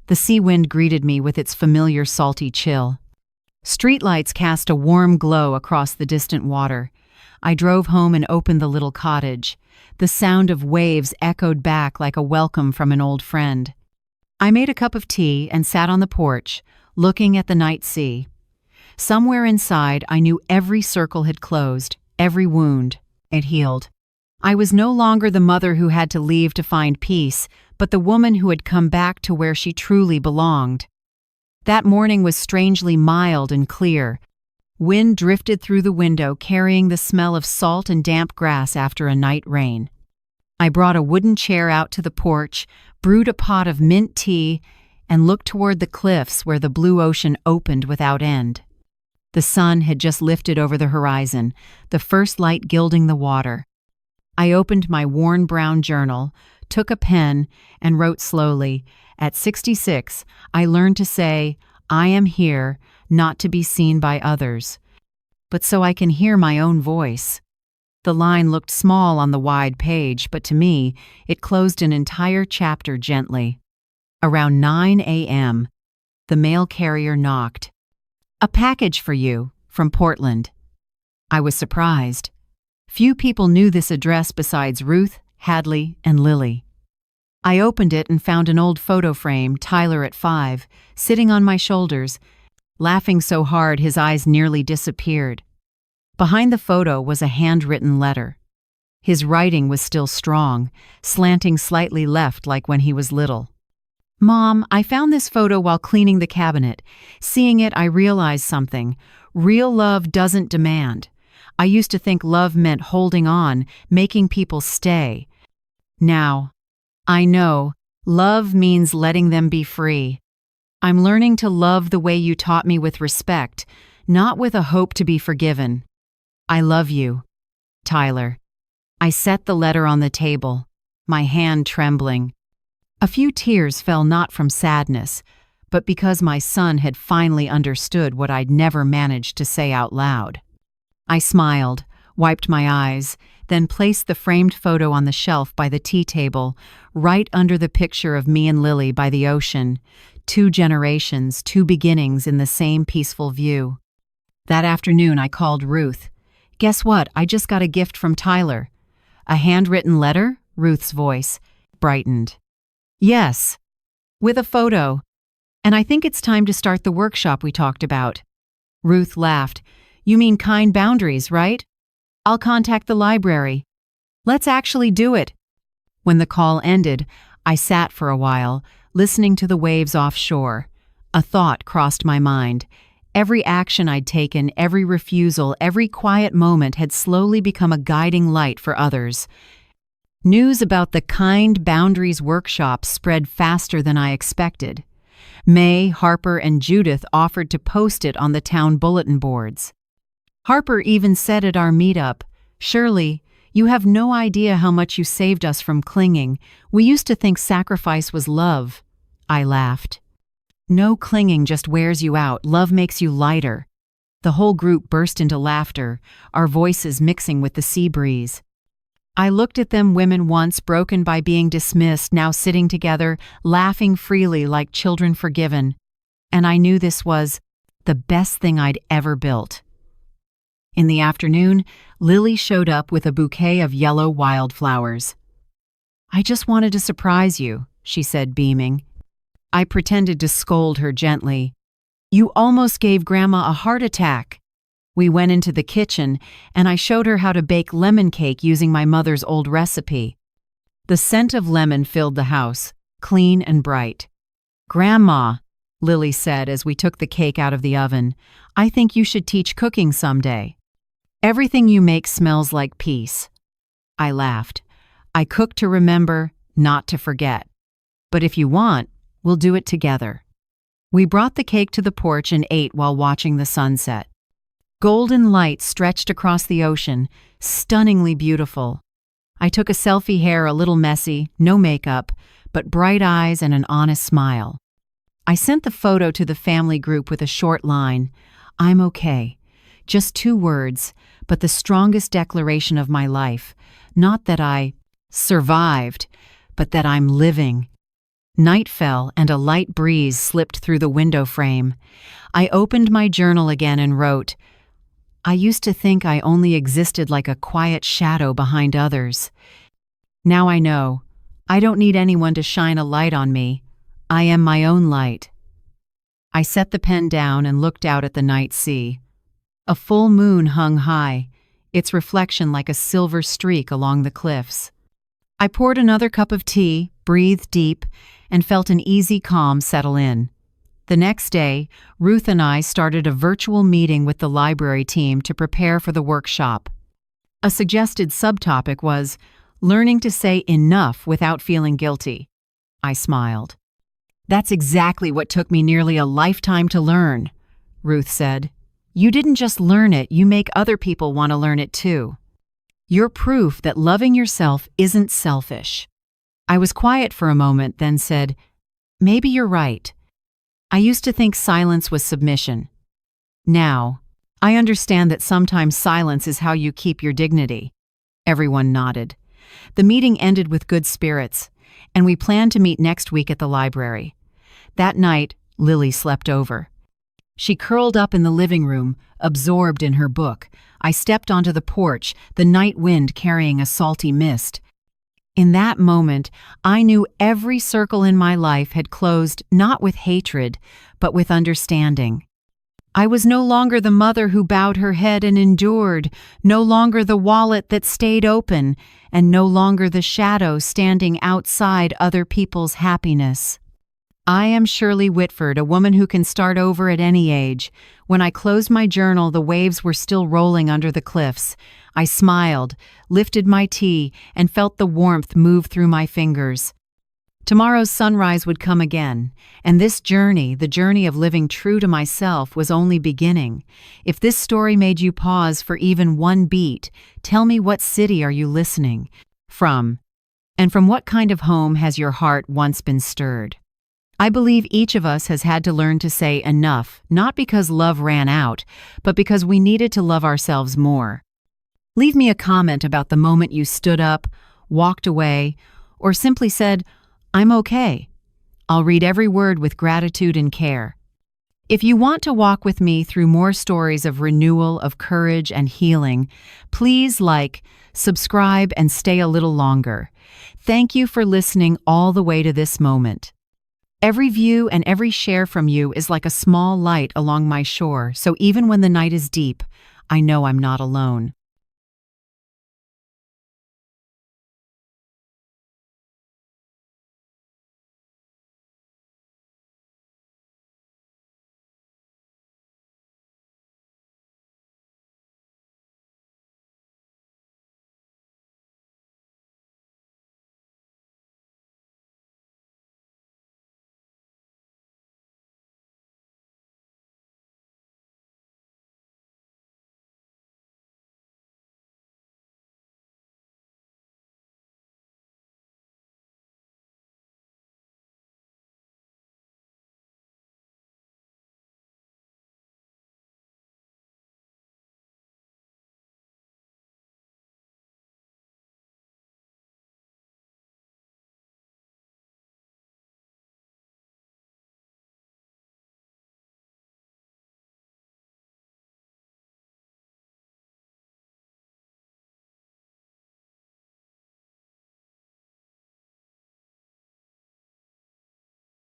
The sea wind greeted me with its familiar salty chill. Streetlights cast a warm glow across the distant water. I drove home and opened the little cottage. The sound of waves echoed back like a welcome from an old friend. I made a cup of tea and sat on the porch, looking at the night sea. Somewhere inside, I knew every circle had closed, every wound had healed. I was no longer the mother who had to leave to find peace, but the woman who had come back to where she truly belonged. That morning was strangely mild and clear. Wind drifted through the window, carrying the smell of salt and damp grass after a night rain. I brought a wooden chair out to the porch, brewed a pot of mint tea, and looked toward the cliffs where the blue ocean opened without end. The sun had just lifted over the horizon, the first light gilding the water. I opened my worn brown journal, took a pen, and wrote slowly. At 66, I learned to say, I am here, not to be seen by others, but so I can hear my own voice. The line looked small on the wide page, but to me, it closed an entire chapter gently. Around 9 a.m., the mail carrier knocked. "A package for you, from Portland." I was surprised. Few people knew this address besides Ruth, Hadley, and Lily. I opened it and found an old photo frame, Tyler at 5, sitting on my shoulders, laughing so hard his eyes nearly disappeared. Behind the photo was a handwritten letter. His writing was still strong, slanting slightly left like when he was little. "Mom, I found this photo while cleaning the cabinet. Seeing it, I realized something. Real love doesn't demand. I used to think love meant holding on, making people stay. Now, I know love means letting them be free. I'm learning to love the way you taught me, with respect, not with a hope to be forgiven. I love you, Tyler." I set the letter on the table, my hand trembling. A few tears fell, not from sadness, but because my son had finally understood what I'd never managed to say out loud. I smiled, wiped my eyes, then placed the framed photo on the shelf by the tea table, right under the picture of me and Lily by the ocean. 2 generations, 2 beginnings in the same peaceful view. That afternoon I called Ruth. "Guess what? I just got a gift from Tyler." "A handwritten letter?" Ruth's voice brightened. "Yes, with a photo. And I think it's time to start the workshop we talked about." Ruth laughed. "You mean kind boundaries, right? I'll contact the library. Let's actually do it." When the call ended, I sat for a while, listening to the waves offshore. A thought crossed my mind. Every action I'd taken, every refusal, every quiet moment had slowly become a guiding light for others. News about the Kind Boundaries workshop spread faster than I expected. May, Harper, and Judith offered to post it on the town bulletin boards. Harper even said at our meetup, "Shirley, you have no idea how much you saved us from clinging. We used to think sacrifice was love." I laughed. "No clinging just wears you out. Love makes you lighter." The whole group burst into laughter, our voices mixing with the sea breeze. I looked at them, women once broken by being dismissed, now sitting together, laughing freely like children forgiven. And I knew this was the best thing I'd ever built. In the afternoon, Lily showed up with a bouquet of yellow wildflowers. "I just wanted to surprise you," she said, beaming. I pretended to scold her gently. "You almost gave Grandma a heart attack." We went into the kitchen, and I showed her how to bake lemon cake using my mother's old recipe. The scent of lemon filled the house, clean and bright. "Grandma," Lily said as we took the cake out of the oven, "I think you should teach cooking someday. Everything you make smells like peace." I laughed. "I cook to remember, not to forget. But if you want, we'll do it together." We brought the cake to the porch and ate while watching the sunset. Golden light stretched across the ocean, stunningly beautiful. I took a selfie, hair a little messy, no makeup, but bright eyes and an honest smile. I sent the photo to the family group with a short line, "I'm okay." Just 2 words, but the strongest declaration of my life. Not that I survived, but that I'm living. Night fell and a light breeze slipped through the window frame. I opened my journal again and wrote, "I used to think I only existed like a quiet shadow behind others. Now I know. I don't need anyone to shine a light on me. I am my own light." I set the pen down and looked out at the night sea. A full moon hung high, its reflection like a silver streak along the cliffs. I poured another cup of tea, breathed deep, and felt an easy calm settle in. The next day, Ruth and I started a virtual meeting with the library team to prepare for the workshop. A suggested subtopic was, learning to say enough without feeling guilty. I smiled. That's exactly what took me nearly a lifetime to learn, Ruth said. You didn't just learn it, you make other people want to learn it too. You're proof that loving yourself isn't selfish. I was quiet for a moment, then said, maybe you're right. I used to think silence was submission. Now, I understand that sometimes silence is how you keep your dignity. Everyone nodded. The meeting ended with good spirits, and we planned to meet next week at the library. That night, Lily slept over. She curled up in the living room, absorbed in her book. I stepped onto the porch, the night wind carrying a salty mist. In that moment, I knew every circle in my life had closed not with hatred, but with understanding. I was no longer the mother who bowed her head and endured, no longer the wallet that stayed open, and no longer the shadow standing outside other people's happiness. I am Shirley Whitford, a woman who can start over at any age. When I closed my journal, the waves were still rolling under the cliffs. I smiled, lifted my tea, and felt the warmth move through my fingers. Tomorrow's sunrise would come again, and this journey, the journey of living true to myself, was only beginning. If this story made you pause for even one beat, tell me, what city are you listening from? And from what kind of home has your heart once been stirred? I believe each of us has had to learn to say enough, not because love ran out, but because we needed to love ourselves more. Leave me a comment about the moment you stood up, walked away, or simply said, I'm okay. I'll read every word with gratitude and care. If you want to walk with me through more stories of renewal, of courage and healing, please like, subscribe, and stay a little longer. Thank you for listening all the way to this moment. Every view and every share from you is like a small light along my shore, so even when the night is deep, I know I'm not alone.